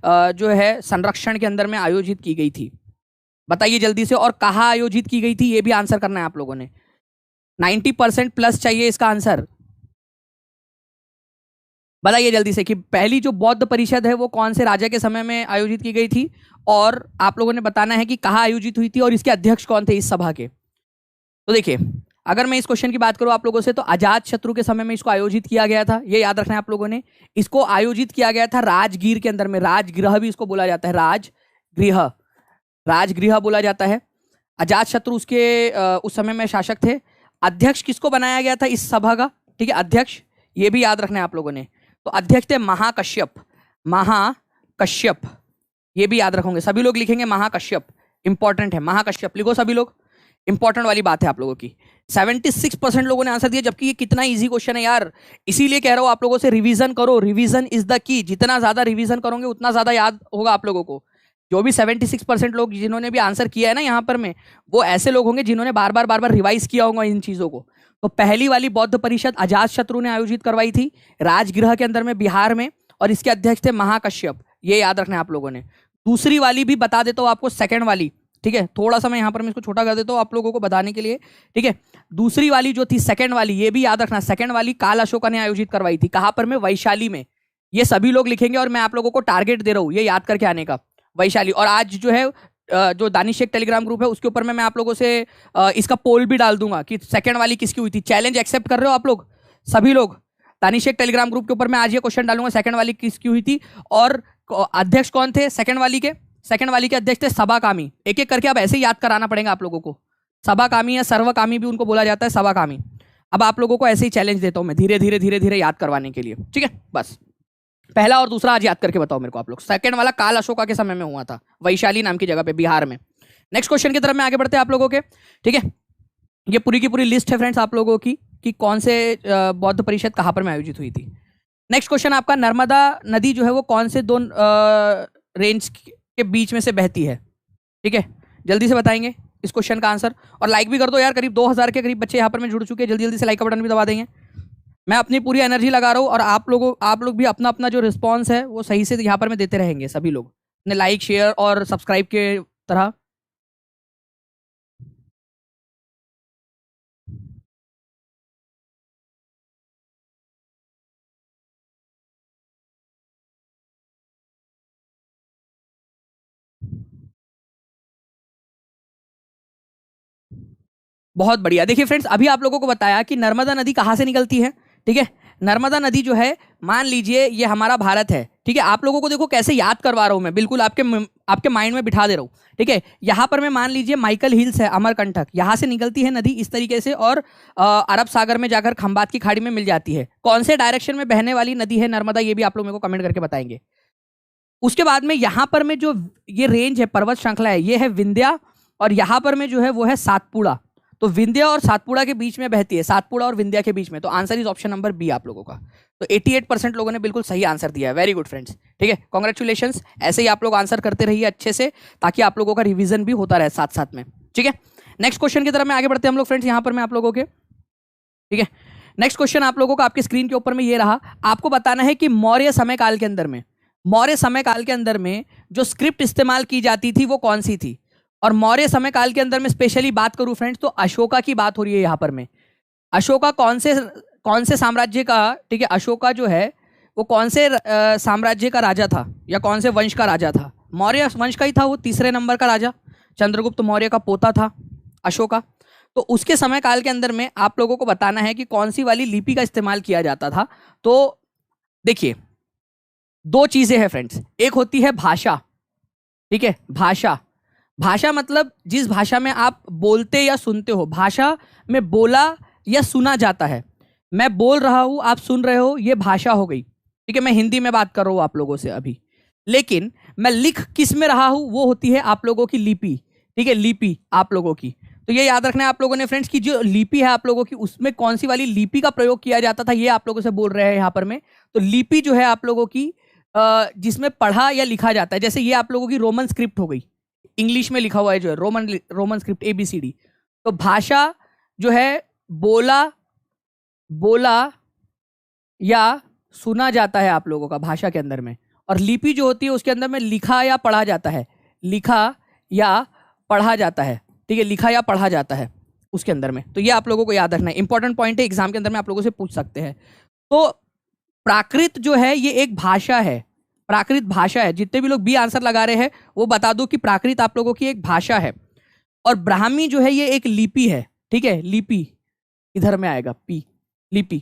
जो है संरक्षण के अंदर में आयोजित की गई थी, बताइए जल्दी से, और कहाँ आयोजित की गई थी ये भी आंसर करना है आप लोगों ने। 90%+ चाहिए इसका आंसर, बताइए जल्दी से कि पहली जो बौद्ध परिषद है वो कौन से राजा के समय में आयोजित की गई थी, और आप लोगों ने बताना है कि कहाँ आयोजित हुई थी और इसके अध्यक्ष कौन थे इस सभा के। तो देखिए, अगर मैं इस क्वेश्चन की बात करूं आप लोगों से, तो अजात शत्रु के समय में इसको आयोजित किया गया था, ये याद रखना है आप लोगों ने। इसको आयोजित किया गया था राजगीर के अंदर में, राजगृह भी इसको बोला जाता है, राजगृह, राजगृह बोला जाता है। अजात शत्रु उसके उस समय में शासक थे। अध्यक्ष किसको बनाया गया था इस सभा का, ठीक है, अध्यक्ष, ये भी याद रखना है आप लोगों ने। तो अध्यक्ष थे महाकश्यप, महाकश्यप, ये भी याद रखोगे सभी लोग, लिखेंगे महाकश्यप, इंपॉर्टेंट है, महाकश्यप लिखो सभी लोग, इंपॉर्टेंट वाली बात है आप लोगों की। 76% लोगों ने आंसर दिया, जबकि ये कितना इजी क्वेश्चन है यार, इसीलिए कह रहा हूं आप लोगों से रिवीजन करो, रिवीजन इज द की, जितना ज्यादा रिवीजन करोगे उतना ज्यादा याद होगा आप लोगों को। जो भी 76% लोग जिन्होंने भी आंसर किया है ना यहाँ पर में, वो ऐसे लोग होंगे जिन्होंने बार बार रिवाइज किया होगा इन चीजों को। तो पहली वाली बौद्ध परिषद अजात शत्रु ने आयोजित करवाई थी राजगृह के अंदर में, बिहार में, और इसके अध्यक्ष थे महाकश्यप, ये याद रखना है आप लोगों ने। दूसरी वाली भी बता देता हूँ आपको, सेकंड वाली, ठीक है, थोड़ा सा मैं यहाँ पर मैं इसको छोटा कर देता हूँ आप लोगों को बताने के लिए, ठीक है। दूसरी वाली जो थी, सेकंड वाली, ये भी याद रखना, सेकंड वाली काल अशोका ने आयोजित करवाई थी, कहाँ पर में, वैशाली में। ये सभी लोग लिखेंगे और मैं आप लोगों को टारगेट दे रहा हूँ ये याद करके आने का, वैशाली। और आज जो है जो दानिश शेख टेलीग्राम ग्रुप है उसके ऊपर में मैं आप लोगों से इसका पोल भी डाल दूंगा कि सेकंड वाली किसकी हुई थी। चैलेंज एक्सेप्ट कर रहे हो आप लोग सभी लोग? दानिश शेख टेलीग्राम ग्रुप के ऊपर मैं आज ये क्वेश्चन डालूंगा, सेकंड वाली किसकी हुई थी और अध्यक्ष कौन थे सेकंड वाली के? सेकंड वाली के अध्यक्ष थे सभाकामी। एक एक करके अब ऐसे ही याद कराना पड़ेगा आप लोगों को। सभाकामी या सर्वकामी भी उनको बोला जाता है, सभाकामी। अब आप लोगों को ऐसे ही चैलेंज देता हूं मैं, धीरे धीरे धीरे धीरे याद करवाने के लिए, ठीक है। बस पहला और दूसरा आज याद करके बताओ मेरे को आप लोग। सेकंड वाला काल अशोका के समय में हुआ था, वैशाली नाम की जगह पे, बिहार में। नेक्स्ट क्वेश्चन की तरफ में आगे बढ़ते हैं आप लोगों के, ठीक है। ये पूरी की पूरी लिस्ट है फ्रेंड्स आप लोगों की कि कौन से बौद्ध परिषद कहाँ पर में आयोजित हुई थी। नेक्स्ट क्वेश्चन आपका, नर्मदा नदी जो है वो कौन से दो रेंज के बीच में से बहती है, ठीक है। जल्दी से बताएंगे इस क्वेश्चन का आंसर, और लाइक भी कर दो यार। करीब 2000 के करीब बच्चे यहाँ पर में जुड़ चुके हैं, जल्दी जल्दी से लाइक का बटन भी दबा देंगे। मैं अपनी पूरी एनर्जी लगा रहा हूँ और आप लोग भी अपना अपना जो रिस्पॉन्स है वो सही से यहाँ पर में देते रहेंगे सभी लोग, अपने लाइक शेयर और सब्सक्राइब के तरह। बहुत बढ़िया। देखिए फ्रेंड्स, अभी आप लोगों को बताया कि नर्मदा नदी कहाँ से निकलती है, ठीक है। नर्मदा नदी जो है, मान लीजिए ये हमारा भारत है, ठीक है। आप लोगों को देखो कैसे याद करवा रहा हूं मैं, बिल्कुल आपके माइंड में बिठा दे रहा हूं, ठीक है। यहाँ पर मैं मान लीजिए माइकल हिल्स है, अमरकंटक, यहाँ से निकलती है नदी इस तरीके से, और अरब सागर में जाकर खंबात की खाड़ी में मिल जाती है। कौन से डायरेक्शन में बहने वाली नदी है नर्मदा, ये भी आप लोग मेरे को कमेंट करके बताएंगे। उसके बाद में यहाँ पर में जो ये रेंज है, पर्वत श्रृंखला है, ये है विंध्या, और यहाँ पर में जो है वो है सातपुड़ा। तो विंध्या और सातपुड़ा के बीच में बहती है, सातपुड़ा और विंध्या के बीच में। तो answer is option number B आप लोगों का। तो 88% लोगों ने बिल्कुल सही आंसर दिया है। वेरी गुड फ्रेंड्स, ठीक है, कॉन्ग्रेचुलेशंस। ऐसे ही आप लोग आंसर करते रहिए अच्छे से, ताकि आप लोगों का रिवीजन भी होता रहे साथ साथ में, ठीक है। नेक्स्ट क्वेश्चन की तरफ में आगे बढ़ते हैं हम लोग फ्रेंड्स, यहाँ पर मैं आप लोगों के, ठीक है। नेक्स्ट क्वेश्चन आप लोगों का आपकी स्क्रीन के ऊपर में ये रहा। आपको बताना है कि मौर्य समय काल के अंदर में जो स्क्रिप्ट इस्तेमाल की जाती थी वो कौन सी थी। और मौर्य समय काल के अंदर में स्पेशली बात करूं फ्रेंड्स, तो अशोका की बात हो रही है यहाँ पर में। अशोका कौन से साम्राज्य का, ठीक है, अशोका जो है वो कौन से साम्राज्य का राजा था, या कौन से वंश का राजा था। मौर्य वंश का ही था वो, तीसरे नंबर का राजा, चंद्रगुप्त मौर्य का पोता था अशोका। तो उसके समय काल के अंदर में आप लोगों को बताना है कि कौन सी वाली लिपि का इस्तेमाल किया जाता था। तो देखिए, दो चीजें हैं फ्रेंड्स, एक होती है भाषा, ठीक है। भाषा मतलब जिस भाषा में आप बोलते या सुनते हो, भाषा में बोला या सुना जाता है। मैं बोल रहा हूं, आप सुन रहे हो, ये भाषा हो गई, ठीक है। मैं हिंदी में बात कर रहा हूं आप लोगों से अभी, लेकिन मैं लिख किस में रहा हूं, वो होती है आप लोगों की लिपि, ठीक है, लिपि आप लोगों की। तो ये याद रखना है आप लोगों ने फ्रेंड्स, कि जो लिपि है आप लोगों की, उसमें कौन सी वाली लिपि का प्रयोग किया जाता था, ये आप लोगों से बोल रहे हैं यहाँ पर में। तो लिपि जो है आप लोगों की जिसमें पढ़ा या लिखा जाता है, जैसे ये आप लोगों की रोमन स्क्रिप्ट हो गई, इंग्लिश में लिखा हुआ है जो है रोमन स्क्रिप्ट ABCD। तो भाषा जो है बोला या सुना जाता है आप लोगों का भाषा के अंदर में, और लिपि जो होती है उसके अंदर में लिखा या पढ़ा जाता है, लिखा या पढ़ा जाता है, ठीक है, लिखा या पढ़ा जाता है उसके अंदर में। तो ये आप लोगों को याद रखना है, इंपॉर्टेंट पॉइंट है, एग्जाम के अंदर में आप लोगों से पूछ सकते हैं। तो प्राकृत जो है ये एक भाषा है, प्राकृत भाषा है। जितने भी लोग बी आंसर लगा रहे हैं वो बता दो कि प्राकृत आप लोगों की एक भाषा है। और ब्राह्मी जो है ये एक लिपि है, ठीक है, लिपि इधर में आएगा, पी, लिपि,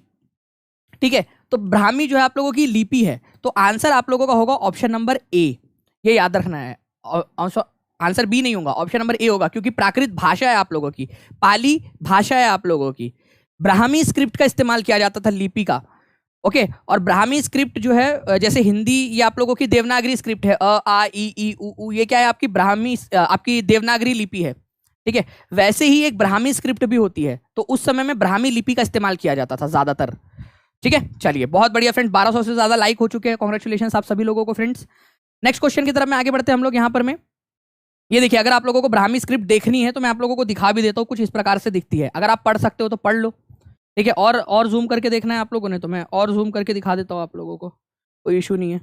ठीक है। तो ब्राह्मी जो है आप लोगों की लिपि है। तो आंसर आप लोगों का होगा ऑप्शन नंबर ए, ये याद रखना है। आंसर बी नहीं होगा, ऑप्शन नंबर ए होगा, क्योंकि प्राकृत भाषा है आप लोगों की, पाली भाषा है आप लोगों की। ब्राह्मी स्क्रिप्ट का इस्तेमाल किया जाता था लिपि का, ओके। और ब्राह्मी स्क्रिप्ट जो है, जैसे हिंदी ये आप लोगों की देवनागरी स्क्रिप्ट है, अ आ ई उ, ये क्या है आपकी ब्राह्मी, आपकी देवनागरी लिपि है, ठीक है। वैसे ही एक ब्राह्मी स्क्रिप्ट भी होती है। तो उस समय में ब्राह्मी लिपि का इस्तेमाल किया जाता था ज्यादातर, ठीक है। चलिए बहुत बढ़िया फ्रेंड्स, 1200 से ज्यादा लाइक हो चुके हैं, कॉन्ग्रेचुलेशन आप सभी लोगों को फ्रेंड्स। नेक्स्ट क्वेश्चन की तरफ में आगे बढ़ते हैं हम लोग यहाँ पर में। ये देखिए, अगर आप लोगों को ब्राह्मी स्क्रिप्ट देखनी है तो मैं आप लोगों को दिखा भी देता हूँ, कुछ इस प्रकार से दिखती है। अगर आप पढ़ सकते हो तो पढ़ लो, ठीक है। और जूम करके देखना है आप लोगों ने तो मैं और जूम करके दिखा देता हूँ आप लोगों को, कोई इशू नहीं है।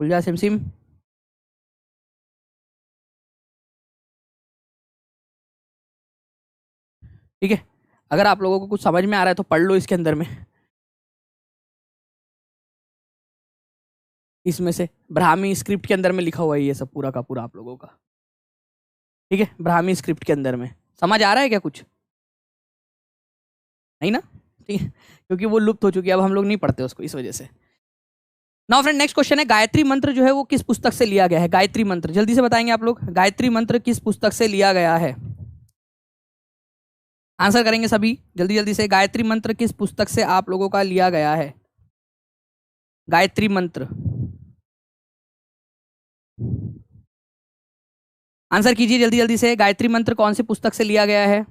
खुल जा सिम, ठीक है। अगर आप लोगों को कुछ समझ में आ रहा है तो पढ़ लो इसके अंदर में, इसमें से ब्राह्मी स्क्रिप्ट के अंदर में लिखा हुआ है ये सब पूरा का पूरा आप लोगों का, ठीक है। ब्राह्मी स्क्रिप्ट के अंदर में समझ आ रहा है क्या कुछ? नहीं ना, ठीक है, क्योंकि वो लुप्त हो चुकी है, अब हम लोग नहीं पढ़ते उसको, इस वजह से। नाउ फ्रेंड, नेक्स्ट क्वेश्चन है, गायत्री मंत्र जो है वो किस पुस्तक से लिया गया है? गायत्री मंत्र जल्दी से बताएंगे आप लोग, गायत्री मंत्र किस पुस्तक से लिया गया है? आंसर करेंगे सभी जल्दी जल्दी से। गायत्री मंत्र किस पुस्तक से आप लोगों का लिया गया है? गायत्री मंत्र आंसर कीजिए जल्दी जल्दी से। गायत्री मंत्र कौन सी पुस्तक से लिया गया है?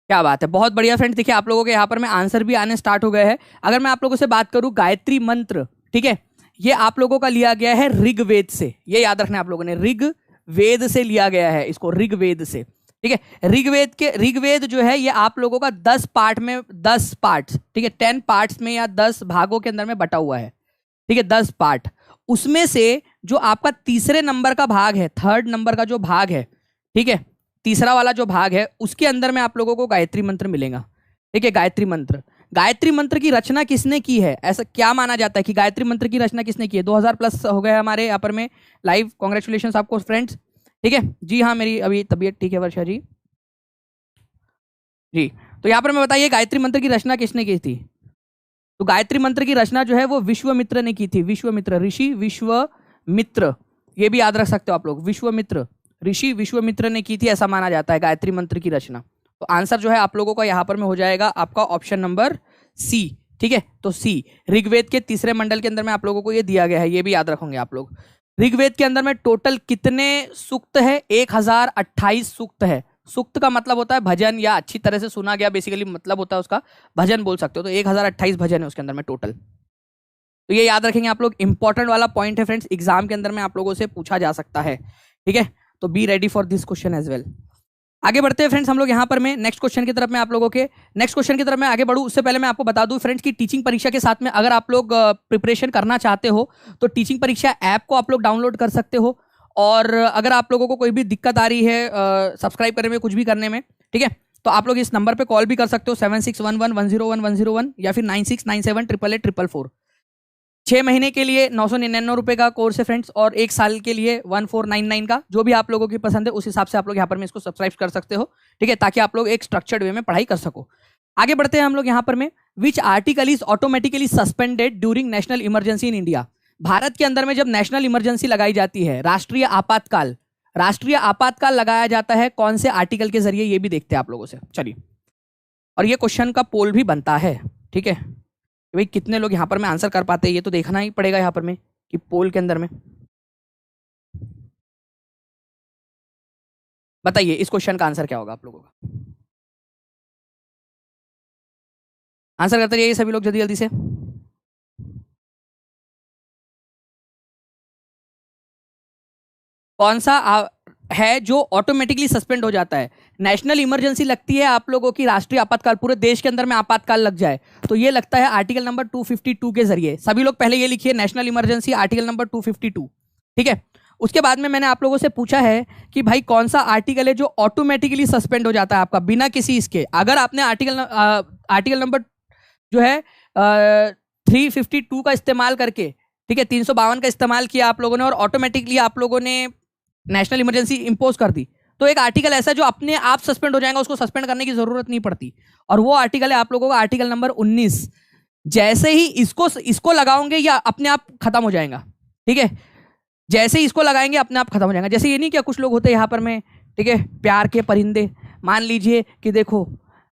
क्या बात है, बहुत बढ़िया फ्रेंड्स। देखिए आप लोगों के यहाँ पर में आंसर भी आने स्टार्ट हो गए हैं। अगर मैं आप लोगों से बात करूं गायत्री मंत्र, ठीक है, ये आप लोगों का लिया गया है ऋग्वेद से। ये याद रखना आप लोगों ने, ऋग्वेद से लिया गया है इसको, ऋग्वेद से। ठीक है, ऋग्वेद जो है ये आप लोगों का 10 पार्ट में, 10 पार्ट्स, ठीक है, 10 पार्ट्स में या 10 भागों के अंदर में बटा हुआ है। ठीक है, 10 पार्ट। उसमें से जो आपका तीसरे नंबर का भाग है, थर्ड नंबर का जो भाग है, ठीक है, तीसरा वाला जो भाग है, उसके अंदर में आप लोगों को गायत्री मंत्र मिलेगा। ठीक है, गायत्री मंत्र। गायत्री मंत्र की रचना किसने की है? ऐसा क्या माना जाता है कि गायत्री मंत्र की रचना किसने की है? 2000 प्लस हो गए हमारे यहाँ पर में लाइव। कॉन्ग्रेचुलेशन आपको फ्रेंड्स। ठीक है जी, हाँ मेरी अभी तबीयत ठीक है वर्षा जी। जी, तो यहाँ पर मैं बताइए गायत्री मंत्र की रचना किसने की थी? तो गायत्री मंत्र की रचना जो है वो विश्वामित्र ने की थी। विश्वामित्र, ऋषि विश्वामित्र, ये भी याद रख सकते हो आप लोग। विश्वामित्र, ऋषि विश्वामित्र ने की थी, ऐसा माना जाता है गायत्री मंत्र की रचना। तो आंसर जो है आप लोगों का यहाँ पर में हो जाएगा आपका ऑप्शन नंबर सी। ठीक है, तो सी। ऋग्वेद के तीसरे मंडल के अंदर में आप लोगों को ये दिया गया है, ये भी याद रखोगे आप लोग। ऋग्वेद के अंदर में टोटल कितने सूक्त है? 1028 सूक्त है। सूक्त का मतलब होता है भजन, या अच्छी तरह से सुना गया बेसिकली मतलब होता है उसका, भजन बोल सकते हो। तो 1028 भजन है उसके अंदर में टोटल। तो ये याद रखेंगे आप लोग, इंपॉर्टेंट वाला पॉइंट है फ्रेंड्स, एग्जाम के अंदर में आप लोगों से पूछा जा सकता है। ठीक है, तो be ready for this question as well. आगे बढ़ते हैं फ्रेंड्स हम लोग यहाँ पर में नेक्स्ट क्वेश्चन की तरफ में। आप लोगों के नेक्स्ट क्वेश्चन की तरफ मैं आगे बढ़ूँ उससे पहले मैं आपको बता दूं फ्रेंड्स की टीचिंग परीक्षा के साथ में अगर आप लोग प्रिपरेशन करना चाहते हो तो टीचिंग परीक्षा ऐप को आप लोग डाउनलोड कर सकते हो। और अगर आप लोगों को कोई भी दिक्कत आ रही है सब्सक्राइब करने में, कुछ भी करने में, ठीक है, तो आप लोग इस नंबर पे कॉल भी कर सकते हो 7611101101 या फिर 9697888844। 6 महीने के लिए 999 रुपए का कोर्स है फ्रेंड्स, और 1 साल के लिए 1499 का। जो भी आप लोगों की पसंद है उस हिसाब से आप लोग यहाँ पर में इसको सब्सक्राइब कर सकते हो। ठीक है, ताकि आप लोग एक स्ट्रक्चर्ड वे में पढ़ाई कर सको। आगे बढ़ते हैं हम लोग यहाँ पर में। Which article is automatically suspended during national emergency in India? Bharat के अंदर में जब नेशनल इमरजेंसी लगाई जाती है, राष्ट्रीय आपातकाल, राष्ट्रीय आपातकाल लगाया जाता है कौन से आर्टिकल के जरिए, ये भी देखते हैं आप लोगों से। चलिए, और ये क्वेश्चन का पोल भी बनता है। ठीक है भाई, कितने लोग यहाँ पर में आंसर कर पाते हैं ये तो देखना ही पड़ेगा यहाँ पर में कि पोल के अंदर में। बताइए इस क्वेश्चन का आंसर क्या होगा आप लोगों का? आंसर करते रहिए सभी लोग जल्दी जल्दी से। कौन सा है जो ऑटोमेटिकली सस्पेंड हो जाता है? नेशनल इमरजेंसी लगती है आप लोगों की, राष्ट्रीय आपातकाल, पूरे देश के अंदर में आपातकाल लग जाए तो ये लगता है आर्टिकल नंबर 252 के जरिए। सभी लोग पहले ये लिखिए, नेशनल इमरजेंसी आर्टिकल नंबर 252। ठीक है, उसके बाद में मैंने आप लोगों से पूछा है कि भाई कौन सा आर्टिकल है जो ऑटोमेटिकली सस्पेंड हो जाता है आपका बिना किसी इसके। अगर आपने आर्टिकल नंबर जो है 352 का इस्तेमाल करके, ठीक है, 352 का इस्तेमाल किया आप लोगों ने और ऑटोमेटिकली आप लोगों ने नेशनल इमरजेंसी इंपोज कर दी, तो एक आर्टिकल ऐसा जो अपने आप सस्पेंड हो जाएगा, उसको सस्पेंड करने की जरूरत नहीं पड़ती। और वो आर्टिकल है आप लोगों का आर्टिकल नंबर 19। जैसे ही इसको लगाओगे या अपने आप खत्म हो जाएगा। ठीक है, जैसे ही इसको लगाएंगे अपने आप खत्म हो जाएगा। जैसे ये नहीं क्या कुछ लोग होते हैं यहाँ पर में, ठीक है, प्यार के परिंदे, मान लीजिए कि देखो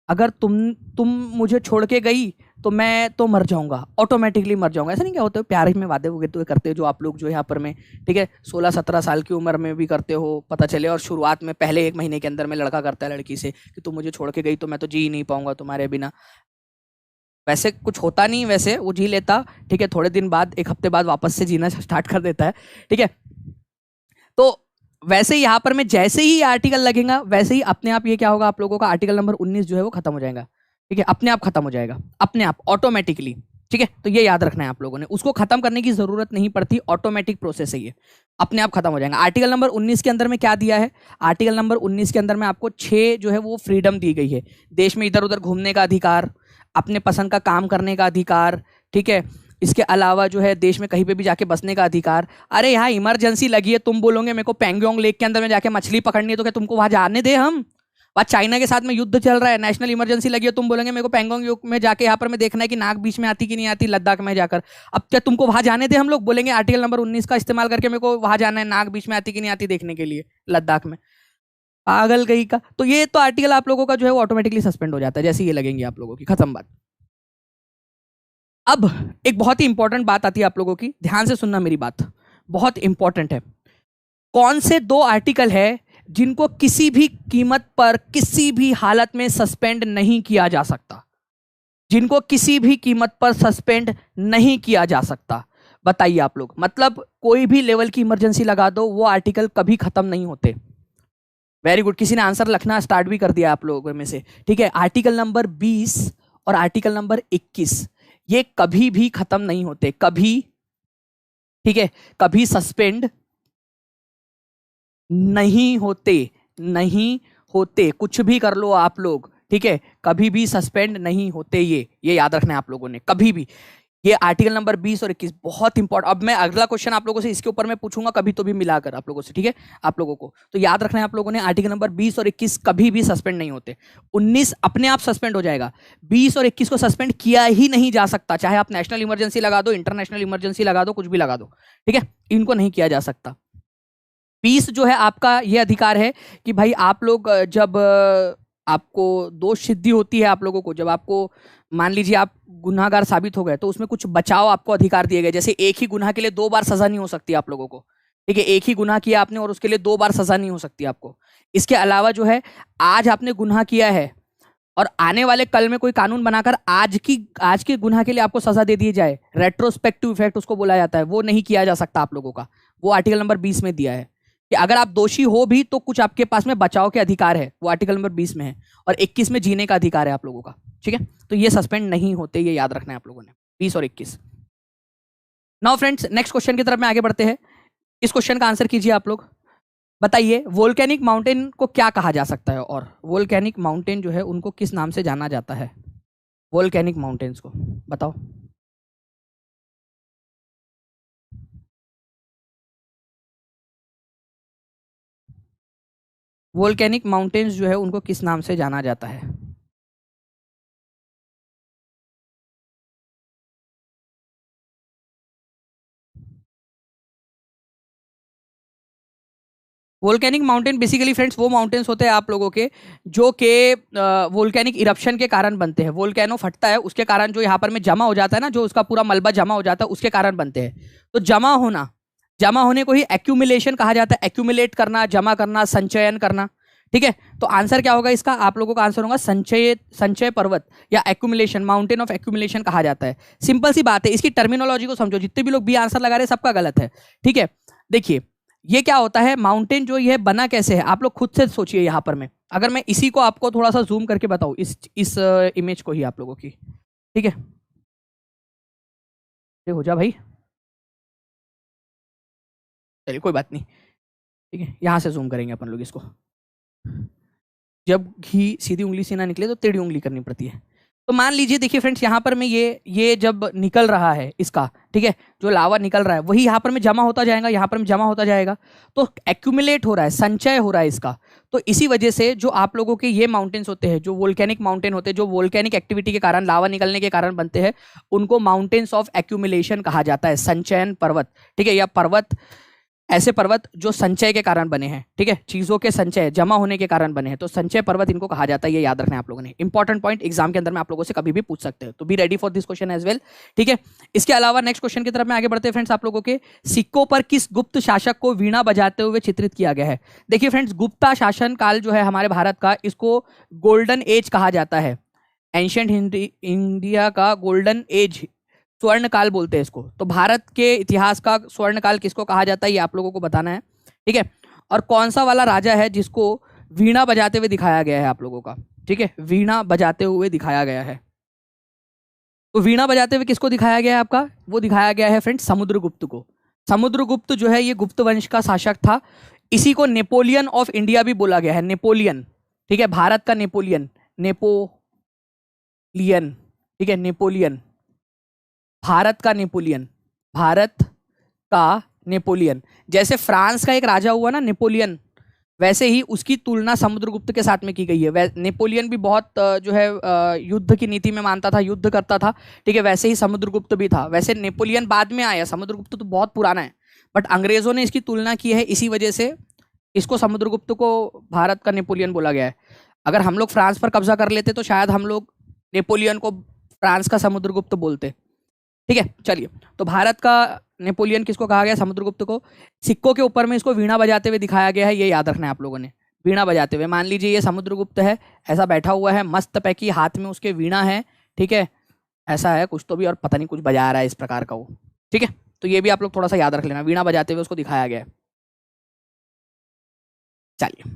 अगर तुम मुझे छोड़ के गई तो मैं तो मर जाऊंगा, ऑटोमेटिकली मर जाऊंगा। ऐसा नहीं क्या होता है, प्यार में वादे वगैरह तो करते हो जो आप लोग जो यहाँ पर में, ठीक है, 16-17 साल की उम्र में भी करते हो, पता चले, और शुरुआत में पहले 1 महीने के अंदर में लड़का करता है लड़की से कि तुम मुझे छोड़ के गई तो मैं तो जी ही नहीं पाऊंगा तुम्हारे बिना। वैसे कुछ होता नहीं, वैसे वो जी लेता, ठीक है, थोड़े दिन बाद, 1 हफ्ते बाद वापस से जीना स्टार्ट कर देता है। ठीक है, तो वैसे ही यहाँ पर में जैसे ही आर्टिकल लगेगा वैसे ही अपने आप ये क्या होगा, आप लोगों का आर्टिकल नंबर 19 जो है वो खत्म हो जाएगा। ठीक है, अपने आप खत्म हो जाएगा, अपने आप ऑटोमेटिकली। ठीक है, तो ये याद रखना है आप लोगों ने, उसको खत्म करने की जरूरत नहीं पड़ती, ऑटोमेटिक प्रोसेस है ये, अपने आप खत्म हो जाएगा। आर्टिकल नंबर 19 के अंदर में क्या दिया है? आर्टिकल नंबर 19 के अंदर में आपको 6 जो है वो फ्रीडम दी गई है। देश में इधर उधर घूमने का अधिकार, अपने पसंद का काम करने का अधिकार, ठीक है, इसके अलावा जो है देश में कहीं पे भी जाके बसने का अधिकार। अरे यहाँ इमरजेंसी लगी है, तुम बोलोगे मेरे को पेंगोंग लेक के अंदर में जाके मछली पकड़नी है, तो क्या तुमको वहां जाने दे हम? आज चाइना के साथ में युद्ध चल रहा है, नेशनल इमरजेंसी लगी है, तुम बोलेंगे मेरे को पैंगोंग युग में जाके यहाँ पर मैं देखना है कि नाक बीच में आती कि नहीं आती लद्दाख में जाकर। अब क्या तुमको वहां जाने दे हम लोग? बोलेंगे आर्टिकल नंबर 19 का इस्तेमाल करके मेरे को वहां जाना है नाक बीच में आती कि नहीं आती देखने के लिए लद्दाख में। पागल गई का। तो ये तो आर्टिकल आप लोगों का जो है वो ऑटोमेटिकली सस्पेंड हो जाता है जैसे ये लगेंगे आप लोगों की, खत्म बात। अब एक बहुत ही इंपॉर्टेंट बात आती है आप लोगों की, ध्यान से सुनना मेरी बात, बहुत इंपॉर्टेंट है। कौन से 2 आर्टिकल है जिनको किसी भी कीमत पर किसी भी हालत में सस्पेंड नहीं किया जा सकता? जिनको किसी भी कीमत पर सस्पेंड नहीं किया जा सकता, बताइए आप लोग। मतलब कोई भी लेवल की इमरजेंसी लगा दो, वो आर्टिकल कभी खत्म नहीं होते। वेरी गुड, किसी ने आंसर लिखना स्टार्ट भी कर दिया आप लोगों में से, ठीक है। आर्टिकल नंबर 20 और आर्टिकल नंबर 21 ये कभी भी खत्म नहीं होते, कभी, ठीक है, कभी सस्पेंड नहीं होते, नहीं होते। कुछ भी कर लो आप लोग, ठीक है, कभी भी सस्पेंड नहीं होते। ये याद रखना है आप लोगों ने, कभी भी। ये आर्टिकल नंबर 20 और 21 बहुत इंपॉर्टेंट। अब मैं अगला क्वेश्चन आप लोगों से इसके ऊपर मैं पूछूंगा कभी तो भी मिलाकर आप लोगों से, ठीक है। आप लोगों को तो याद रखना है आप लोगों ने, आर्टिकल नंबर 20 और 21 कभी भी सस्पेंड नहीं होते। 19 अपने आप सस्पेंड हो जाएगा, 20 और 21 को सस्पेंड किया ही नहीं जा सकता, चाहे आप नेशनल इमरजेंसी लगा दो, इंटरनेशनल इमरजेंसी लगा दो, कुछ भी लगा दो, ठीक है, इनको नहीं किया जा सकता। 20 जो है आपका ये अधिकार है कि भाई आप लोग जब आपको दोष सिद्धि होती है, आप लोगों को जब आपको मान लीजिए आप गुनाहगार साबित हो गए तो उसमें कुछ बचाव आपको अधिकार दिए गए। जैसे एक ही गुनाह के लिए 2 बार सजा नहीं हो सकती आप लोगों को, ठीक है, एक ही गुनाह किया आपने और उसके लिए 2 बार सजा नहीं हो सकती आपको। इसके अलावा जो है आज आपने गुनाह किया है और आने वाले कल में कोई कानून बनाकर आज के गुनाह के लिए आपको सजा दे दी जाए, रेट्रोस्पेक्टिव इफेक्ट उसको बोला जाता है, वो नहीं किया जा सकता आप लोगों का। वो आर्टिकल नंबर 20 में दिया है कि अगर आप दोषी हो भी तो कुछ आपके पास में बचाव के अधिकार है, वो आर्टिकल नंबर 20 में है, और 21 में जीने का अधिकार है आप लोगों का, ठीक है। तो ये सस्पेंड नहीं होते, ये याद रखना है आप लोगों ने, 20 और 21। नाउ फ्रेंड्स, नेक्स्ट क्वेश्चन की तरफ में आगे बढ़ते हैं। इस क्वेश्चन का आंसर कीजिए आप लोग। बताइए वोल्केनिक माउंटेन को क्या कहा जा सकता है, और वोल्केनिक माउंटेन जो है उनको किस नाम से जाना जाता है? वोल्केनिक माउंटेन्स को बताओ। वोल्केनिक माउंटेन्स जो है उनको किस नाम से जाना जाता है? वोल्केनिक माउंटेन बेसिकली फ्रेंड्स वो माउंटेन्स होते हैं आप लोगों के जो के वोल्केनिक इरप्शन के कारण बनते हैं। वोल्केनो फटता है उसके कारण जो यहाँ पर में जमा हो जाता है ना, जो उसका पूरा मलबा जमा हो जाता है उसके कारण बनते हैं। तो जमा होने को ही एक्यूमुलेशन कहा जाता है। एक्यूमुलेट करना, जमा करना, संचयन करना, ठीक है। तो आंसर क्या होगा इसका? आप लोगों का आंसर होगा संचय पर्वत या एक्यूमुलेशन, माउंटेन ऑफ एक्यूमुलेशन कहा जाता है। सिंपल सी बात है, इसकी टर्मिनोलॉजी को समझो। जितने भी लोग बी आंसर लगा रहे हैं सबका गलत है, ठीक है। देखिए ये क्या होता है, माउंटेन जो ये बना कैसे है आप लोग खुद से सोचिए। यहाँ पर मैं अगर मैं इसी को आपको थोड़ा सा जूम करके बताऊं, इस इमेज को ही आप लोगों की, ठीक है, हो जा भाई, चलिए कोई बात नहीं, ठीक है। यहाँ से जूम करेंगे अपन लोग इसको। जब घी सीधी उंगली से ना निकले तो टेढ़ी उंगली करनी पड़ती है। तो मान लीजिए देखिए फ्रेंड्स, यहाँ पर में ये जब निकल रहा है इसका, ठीक है, जो लावा निकल रहा है वही यहाँ पर में जमा होता जाएगा, यहाँ पर में जमा होता जाएगा, तो एक्यूमुलेट हो रहा है, संचय हो रहा है इसका। तो इसी वजह से जो आप लोगों के ये माउंटेन्स होते हैं, जो वोल्केनिक माउंटेन होते हैं, जो वोल्केनिक एक्टिविटी के कारण, लावा निकलने के कारण बनते हैं, उनको माउंटेन्स ऑफ एक्यूमुलेशन कहा जाता है, संचयन पर्वत, ठीक है। या पर्वत, ऐसे पर्वत जो संचय के कारण बने हैं, ठीक है, चीजों के संचय, जमा होने के कारण बने हैं, तो संचय पर्वत इनको कहा जाता है। ये याद रखना है आप लोगों ने, इंपॉर्टेंट पॉइंट, एग्जाम के अंदर में आप लोगों से कभी भी पूछ सकते हैं, तो be ready for this question as well, ठीक है। इसके अलावा नेक्स्ट क्वेश्चन की तरफ में आगे बढ़ते हैं फ्रेंड्स। आप लोगों के सिक्कों पर किस गुप्त शासक को वीणा बजाते हुए चित्रित किया गया है? देखिए फ्रेंड्स, गुप्ता शासन काल जो है हमारे भारत का, इसको गोल्डन एज कहा जाता है। एंशिएंट इंडिया का गोल्डन एज, स्वर्ण काल बोलते हैं इसको। तो भारत के इतिहास का स्वर्ण काल किसको कहा जाता है, ये आप लोगों को बताना है, ठीक है। और कौन सा वाला राजा है जिसको वीणा बजाते हुए दिखाया गया है आप लोगों का, ठीक है, वीणा बजाते हुए दिखाया गया है। तो वीणा बजाते हुए किसको दिखाया गया है आपका? वो दिखाया गया है फ्रेंड्स समुद्रगुप्त को। समुद्रगुप्त जो है ये गुप्त वंश का शासक था। इसी को नेपोलियन ऑफ इंडिया भी बोला गया है, नेपोलियन, ठीक है, भारत का नेपोलियन, नेपोलियन, ठीक है, नेपोलियन, भारत का नेपोलियन, भारत का नेपोलियन। जैसे फ्रांस का एक राजा हुआ ना नेपोलियन, वैसे ही उसकी तुलना समुद्रगुप्त के साथ में की गई है। नेपोलियन भी बहुत जो है युद्ध की नीति में मानता था, युद्ध करता था, ठीक है। वैसे ही समुद्रगुप्त भी था। वैसे नेपोलियन बाद में आया, समुद्रगुप्त तो बहुत पुराना है, बट अंग्रेजों ने इसकी तुलना की है, इसी वजह से इसको समुद्रगुप्त को भारत का नेपोलियन बोला गया है। अगर हम लोग फ्रांस पर कब्जा कर लेते तो शायद हम लोग नेपोलियन को फ्रांस का समुद्रगुप्त बोलते, ठीक है। चलिए, तो भारत का नेपोलियन किसको कहा गया? समुद्रगुप्त को। सिक्कों के ऊपर में इसको वीणा बजाते हुए दिखाया गया है, ये याद रखना है आप लोगों ने, वीणा बजाते हुए। मान लीजिए ये समुद्रगुप्त है, ऐसा बैठा हुआ है, मस्त पैकी, हाथ में उसके वीणा है, ठीक है, ऐसा है कुछ तो भी, और पता नहीं कुछ बजा रहा है इस प्रकार का वो, ठीक है। तो ये भी आप लोग थोड़ा सा याद रख लेना, वीणा बजाते हुए उसको दिखाया गया है। चलिए,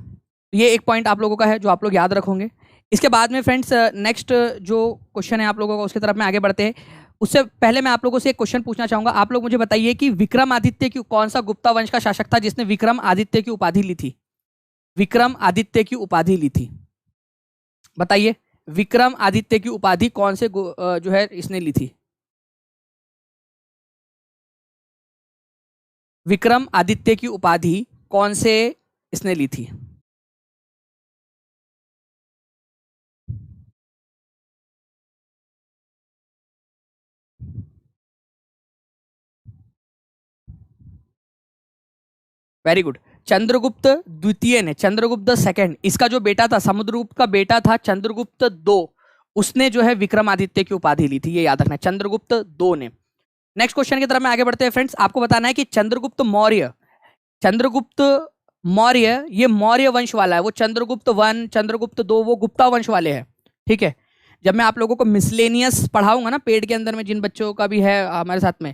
ये एक पॉइंट आप लोगों का है जो आप लोग याद रखोगे। इसके बाद में फ्रेंड्स नेक्स्ट जो क्वेश्चन है आप लोगों का, उसकी तरफ में आगे बढ़ते हैं। उससे पहले मैं आप लोगों से एक क्वेश्चन पूछना चाहूंगा। आप लोग मुझे बताइए कि विक्रमादित्य की कौन सा गुप्ता वंश का शासक था जिसने विक्रमादित्य की उपाधि ली थी? विक्रमादित्य की उपाधि ली थी, बताइए। विक्रमादित्य की उपाधि कौन से जो है इसने ली थी? विक्रमादित्य की उपाधि कौन से इसने ली थी? Very good. चंद्रगुप्त द्वितीय ने, चंद्रगुप्त सेकंड, इसका जो बेटा था, समुद्रगुप्त का बेटा था चंद्रगुप्त दो, उसने जो है विक्रमादित्य की उपाधि ली थी, ये याद रखना है, चंद्रगुप्त दो ने। नेक्स्ट क्वेश्चन की तरफ में आगे बढ़ते हैं फ्रेंड्स। आपको बताना है कि चंद्रगुप्त मौर्य, चंद्रगुप्त मौर्य, ये मौर्य वंश वाला है। वो चंद्रगुप्त वन, चंद्रगुप्त दो, वो गुप्ता वंश वाले हैं, ठीक है। जब मैं आप लोगों को मिसलेनियस पढ़ाऊंगा ना पेड के अंदर में, जिन बच्चों का भी है हमारे साथ में,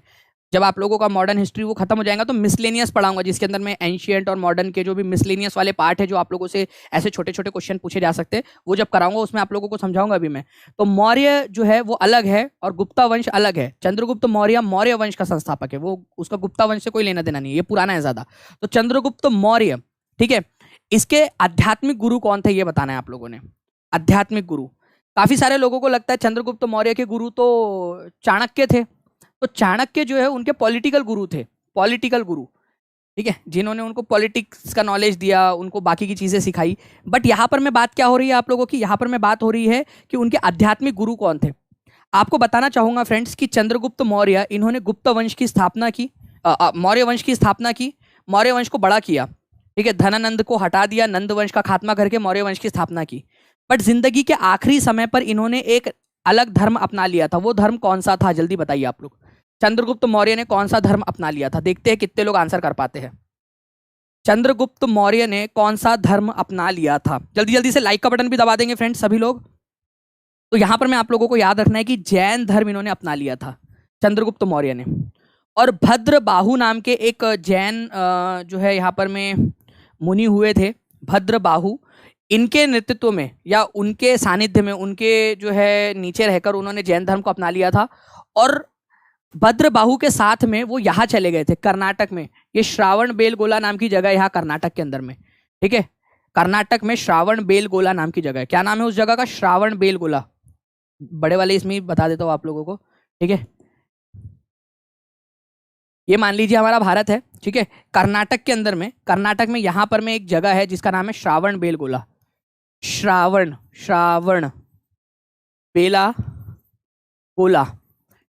जब आप लोगों का मॉडर्न हिस्ट्री वो खत्म हो जाएगा तो मिसलेनियस पढ़ाऊंगा, जिसके अंदर में एंशियंट और मॉडर्न के जो भी मिसलेनियस वाले पार्ट है, जो आप लोगों से ऐसे छोटे छोटे क्वेश्चन पूछे जा सकते हैं, वो जब कराऊंगा उसमें आप लोगों को समझाऊंगा अभी मैं। तो मौर्य जो है वो अलग है और गुप्ता वंश अलग है। चंद्रगुप्त मौर्य मौर्य वंश का संस्थापक है, वो उसका गुप्ता वंश से कोई लेना देना नहीं है, ये पुराना है ज्यादा। तो चंद्रगुप्त मौर्य, ठीक है। इसके आध्यात्मिक गुरु कौन थे ये बताना है आप लोगों ने। आध्यात्मिक गुरु, काफी सारे लोगों को लगता है चंद्रगुप्त मौर्य के गुरु तो चाणक्य थे। तो चाणक्य जो है उनके पॉलिटिकल गुरु थे, पॉलिटिकल गुरु, ठीक है, जिन्होंने उनको पॉलिटिक्स का नॉलेज दिया, उनको बाकी की चीजें सिखाई। बट यहाँ पर मैं बात क्या हो रही है आप लोगों की, यहाँ पर मैं बात हो रही है कि उनके आध्यात्मिक गुरु कौन थे। आपको बताना चाहूंगा फ्रेंड्स कि चंद्रगुप्त मौर्य, इन्होंने गुप्त वंश की स्थापना की, मौर्य वंश की स्थापना की, मौर्य वंश को बड़ा किया, ठीक है। धनानंद को हटा दिया, नंद वंश का खात्मा करके मौर्य वंश की स्थापना की। बट जिंदगी के आखिरी समय पर इन्होंने एक अलग धर्म अपना लिया था। वो धर्म कौन सा था, जल्दी बताइए आप लोग। चंद्रगुप्त मौर्य ने कौन सा धर्म अपना लिया था? देखते हैं कितने लोग आंसर कर पाते हैं। चंद्रगुप्त मौर्य ने कौन सा धर्म अपना लिया था? जल्दी जल्दी से लाइक का बटन भी दबा देंगे फ्रेंड्स सभी लोग। तो यहां पर मैं आप लोगों को याद रखना है कि जैन धर्म इन्होंने अपना लिया था, चंद्रगुप्त मौर्य ने। और भद्रबाहु नाम के एक जैन जो है यहाँ पर में मुनि हुए थे, भद्रबाहु, इनके नेतृत्व में या उनके सानिध्य में, उनके जो है नीचे रहकर उन्होंने जैन धर्म को अपना लिया था। और भद्रबाहु के साथ में वो यहाँ चले गए थे कर्नाटक में, ये श्रावण बेलगोला नाम की जगह यहाँ कर्नाटक के अंदर में, ठीक है। कर्नाटक में श्रावण बेलगोला नाम की जगह है। क्या नाम है उस जगह का? श्रावण बेलगोला। बड़े वाले इसमें बता देता हूँ आप लोगों को, ठीक है। ये मान लीजिए हमारा भारत है, ठीक है। कर्नाटक के अंदर में, कर्नाटक में यहाँ पर में एक जगह है जिसका नाम है श्रावण बेलगोला। श्रावण, श्रावण बेला गोला,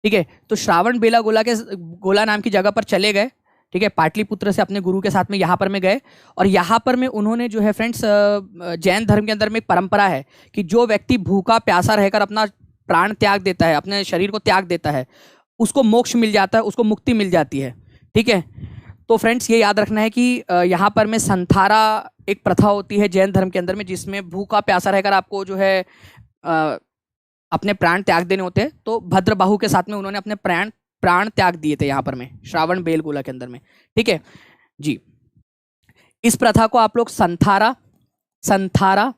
ठीक है। तो श्रावण बेला गोला के गोला नाम की जगह पर चले गए, ठीक है। पाटलिपुत्र से अपने गुरु के साथ में यहाँ पर में गए। और यहाँ पर में उन्होंने जो है फ्रेंड्स, जैन धर्म के अंदर में एक परंपरा है कि जो व्यक्ति भूखा प्यासा रहकर अपना प्राण त्याग देता है, अपने शरीर को त्याग देता है, उसको मोक्ष मिल जाता है, उसको मुक्ति मिल जाती है, ठीक है। तो फ्रेंड्स ये याद रखना है कि यहाँ पर में संथारा एक प्रथा होती है जैन धर्म के अंदर में, जिसमें भूखा प्यासा रहकर आपको जो है अपने प्राण त्याग देने होते हैं। तो भद्रबाहु के साथ में उन्होंने अपने प्राण त्याग दिए थे यहाँ पर में श्रावण बेलगोला के अंदर में, ठीक है जी। इस प्रथा को आप लोग संथारा, संथारा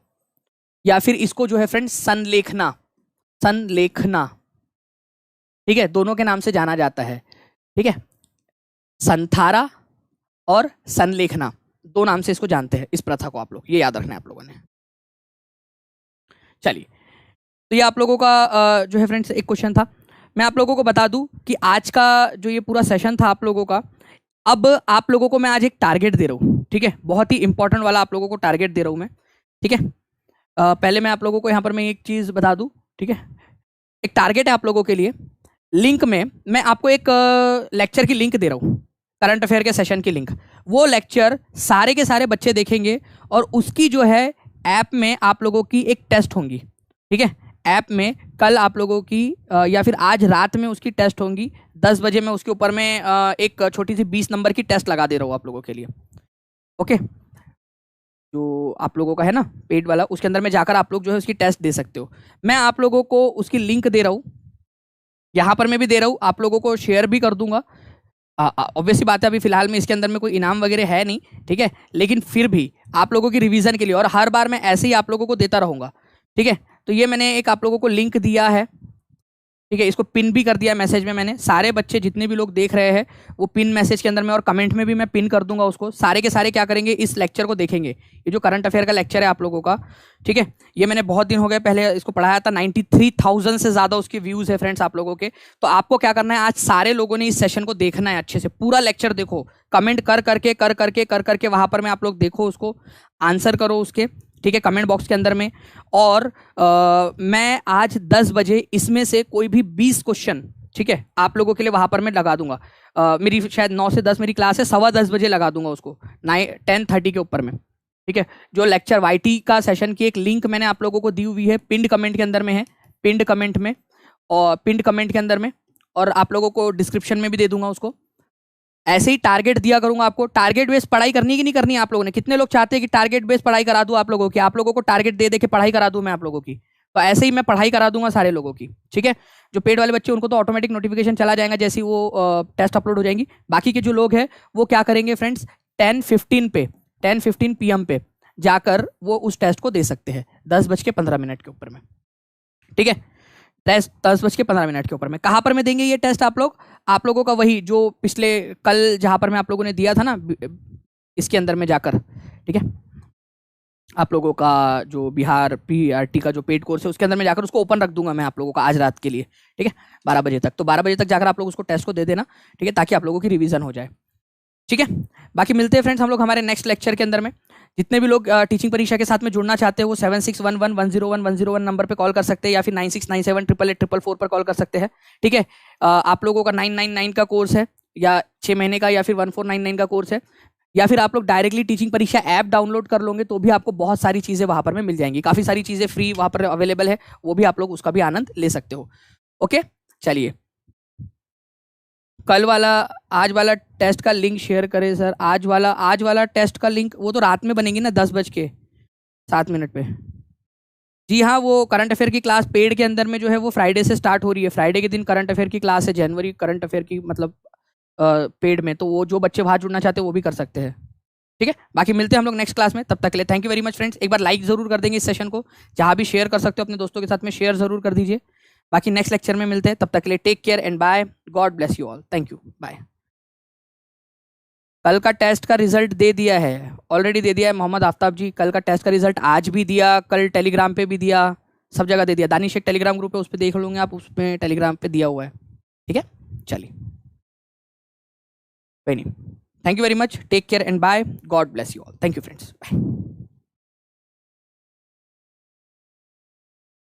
या फिर इसको जो है फ्रेंड्स संलेखना, संलेखना, ठीक है, दोनों के नाम से जाना जाता है, ठीक है। संथारा और संलेखना, दो नाम से इसको जानते हैं, इस प्रथा को आप लोग, ये याद रखना है आप लोगों ने। चलिए, तो ये आप लोगों का जो है फ्रेंड्स एक क्वेश्चन था। मैं आप लोगों को बता दूं कि आज का जो ये पूरा सेशन था आप लोगों का, अब आप लोगों को मैं आज एक टारगेट दे रहा हूँ, ठीक है, बहुत ही इंपॉर्टेंट वाला आप लोगों को टारगेट दे रहा हूं मैं, ठीक है। पहले मैं आप लोगों को यहाँ पर मैं एक चीज बता दूं, ठीक है। एक टारगेट है आप लोगों के लिए, लिंक में मैं आपको एक लेक्चर की लिंक दे रहा हूँ, करंट अफेयर के सेशन की लिंक। वो लेक्चर सारे के सारे बच्चे देखेंगे और उसकी जो है ऐप में आप लोगों की एक टेस्ट होंगी, ठीक है। ऐप में कल आप लोगों की या फिर आज रात में उसकी टेस्ट होंगी 10 बजे। मैं उसके ऊपर में एक छोटी सी 20 नंबर की टेस्ट लगा दे रहा हूँ आप लोगों के लिए, ओके। जो आप लोगों का है ना पेड वाला, उसके अंदर में जाकर आप लोग जो है उसकी टेस्ट दे सकते हो। मैं आप लोगों को उसकी लिंक दे रहा हूँ, यहाँ पर मैं भी दे रहा हूँ, आप लोगों को शेयर भी कर दूंगा। ऑब्वियसली बात है, अभी फिलहाल में इसके अंदर में कोई इनाम वगैरह है नहीं, ठीक है। लेकिन फिर भी आप लोगों की रिवीजन के लिए, और हर बार मैं ऐसे ही आप लोगों को देता रहूंगा, ठीक है। तो ये मैंने एक आप लोगों को लिंक दिया है, ठीक है। इसको पिन भी कर दिया मैसेज में मैंने। सारे बच्चे जितने भी लोग देख रहे हैं वो पिन मैसेज के अंदर में और कमेंट में भी मैं पिन कर दूंगा उसको। सारे के सारे क्या करेंगे, इस लेक्चर को देखेंगे। ये जो करंट अफेयर का लेक्चर है आप लोगों का, ठीक है, ये मैंने बहुत दिन हो गए पहले इसको पढ़ाया था। 93,000 से ज्यादा उसके व्यूज है फ्रेंड्स आप लोगों के। तो आपको क्या करना है, आज सारे लोगों ने इस सेशन को देखना है, अच्छे से पूरा लेक्चर देखो, कमेंट कर करके वहां पर में आप लोग देखो, उसको आंसर करो उसके, ठीक है, कमेंट बॉक्स के अंदर में। और मैं आज 10 बजे इसमें से कोई भी 20 क्वेश्चन, ठीक है, आप लोगों के लिए वहां पर मैं लगा दूंगा। मेरी शायद 9 से 10 मेरी क्लास है, 10:15 बजे लगा दूंगा उसको 10:30 के ऊपर में, ठीक है। जो लेक्चर वाईटी का सेशन की एक लिंक मैंने आप लोगों को दी हुई है, पिंड कमेंट के अंदर में है, पिंड कमेंट में, और पिंड कमेंट के अंदर में, और आप लोगों को डिस्क्रिप्शन में भी दे दूंगा उसको। ऐसे ही टारगेट दिया करूंगा आपको। टारगेट बेस्ड पढ़ाई करनी है कि नहीं करनी है आप लोगों ने? कितने लोग चाहते हैं कि टारगेट बेस्ड पढ़ाई करा दूं आप लोगों की? आप लोगों को टारगेट दे दे के पढ़ाई करा दूं मैं आप लोगों की? तो ऐसे ही मैं पढ़ाई करा दूंगा सारे लोगों की, ठीक है। जो पेड वाले बच्चे उनको तो ऑटोमेटिक नोटिफिकेशन चला जाएगा जैसे ही वो टेस्ट अपलोड हो जाएंगी। बाकी के जो लोग हैं वो क्या करेंगे फ्रेंड्स, 10:15 PM पे जाकर वो उस टेस्ट को दे सकते हैं 10:15 के ऊपर में, ठीक है। 10:15 के ऊपर में कहाँ पर में देंगे ये टेस्ट आप लोगों का वही जो पिछले कल जहां पर मैं आप लोगों ने दिया था ना, इसके अंदर में जाकर, ठीक है। आप लोगों का जो बिहार PRT का जो पेड कोर्स है उसके अंदर में जाकर उसको ओपन रख दूंगा मैं आप लोगों का आज रात के लिए, ठीक है, 12 बजे तक। तो 12 बजे तक जाकर आप लोग उसको टेस्ट को दे देना, ठीक है, ताकि आप लोगों की रिवीजन हो जाए, ठीक है। बाकी मिलते हैं फ्रेंड्स हम लोग हमारे नेक्स्ट लेक्चर के अंदर में। जितने भी लोग टीचिंग परीक्षा के साथ में जुड़ना चाहते हैं वो 7611101101 नंबर पे कॉल कर सकते हैं, या फिर 9697884444 पर कॉल कर सकते हैं, ठीक है। आप लोगों का 999 का कोर्स है, या 6 महीने का, या फिर 1499 का कोर्स है, या फिर आप लोग डायरेक्टली टीचिंग परीक्षा ऐप डाउनलोड कर लोगे तो भी आपको बहुत सारी चीज़ें वहां पर में मिल जाएंगी। काफ़ी सारी चीज़ें फ्री वहां पर अवेलेबल है, वो भी आप लोग उसका भी आनंद ले सकते हो, ओके। चलिए, कल वाला आज वाला टेस्ट का लिंक शेयर करें सर। आज वाला टेस्ट का लिंक वो तो रात में बनेगी ना 10:07 पे। जी हाँ, वो करंट अफेयर की क्लास पेड के अंदर में जो है वो फ्राइडे से स्टार्ट हो रही है। फ्राइडे के दिन करंट अफेयर की क्लास है, जनवरी करंट अफेयर की, मतलब पेड में। तो वो जो बच्चे वहां जुड़ना चाहते हैं वो भी कर सकते हैं, ठीक है। बाकी मिलते हैं हम लोग नेक्स्ट क्लास में, तब तक के लिए thank you very much friends. एक बार लाइक जरूर कर देंगे इस सेशन को, जहां भी शेयर कर सकते हो अपने दोस्तों के साथ में शेयर जरूर कर दीजिए। बाकी नेक्स्ट लेक्चर में मिलते हैं, तब तक के लिए take care and bye, God bless you all, thank you, bye. कल का टेस्ट का रिजल्ट दे दिया है, ऑलरेडी दे दिया है मोहम्मद आफ्ताब जी। कल का टेस्ट का रिजल्ट आज भी दिया, कल टेलीग्राम पे भी दिया, सब जगह दे दिया। दानिश एक टेलीग्राम ग्रुप है, उस पर देख लूंगे आप, उसमें टेलीग्राम पे दिया हुआ है, ठीक है। चलिए, कोई नहीं, thank you very much, take care and bye, God bless you all, thank you friends, bye.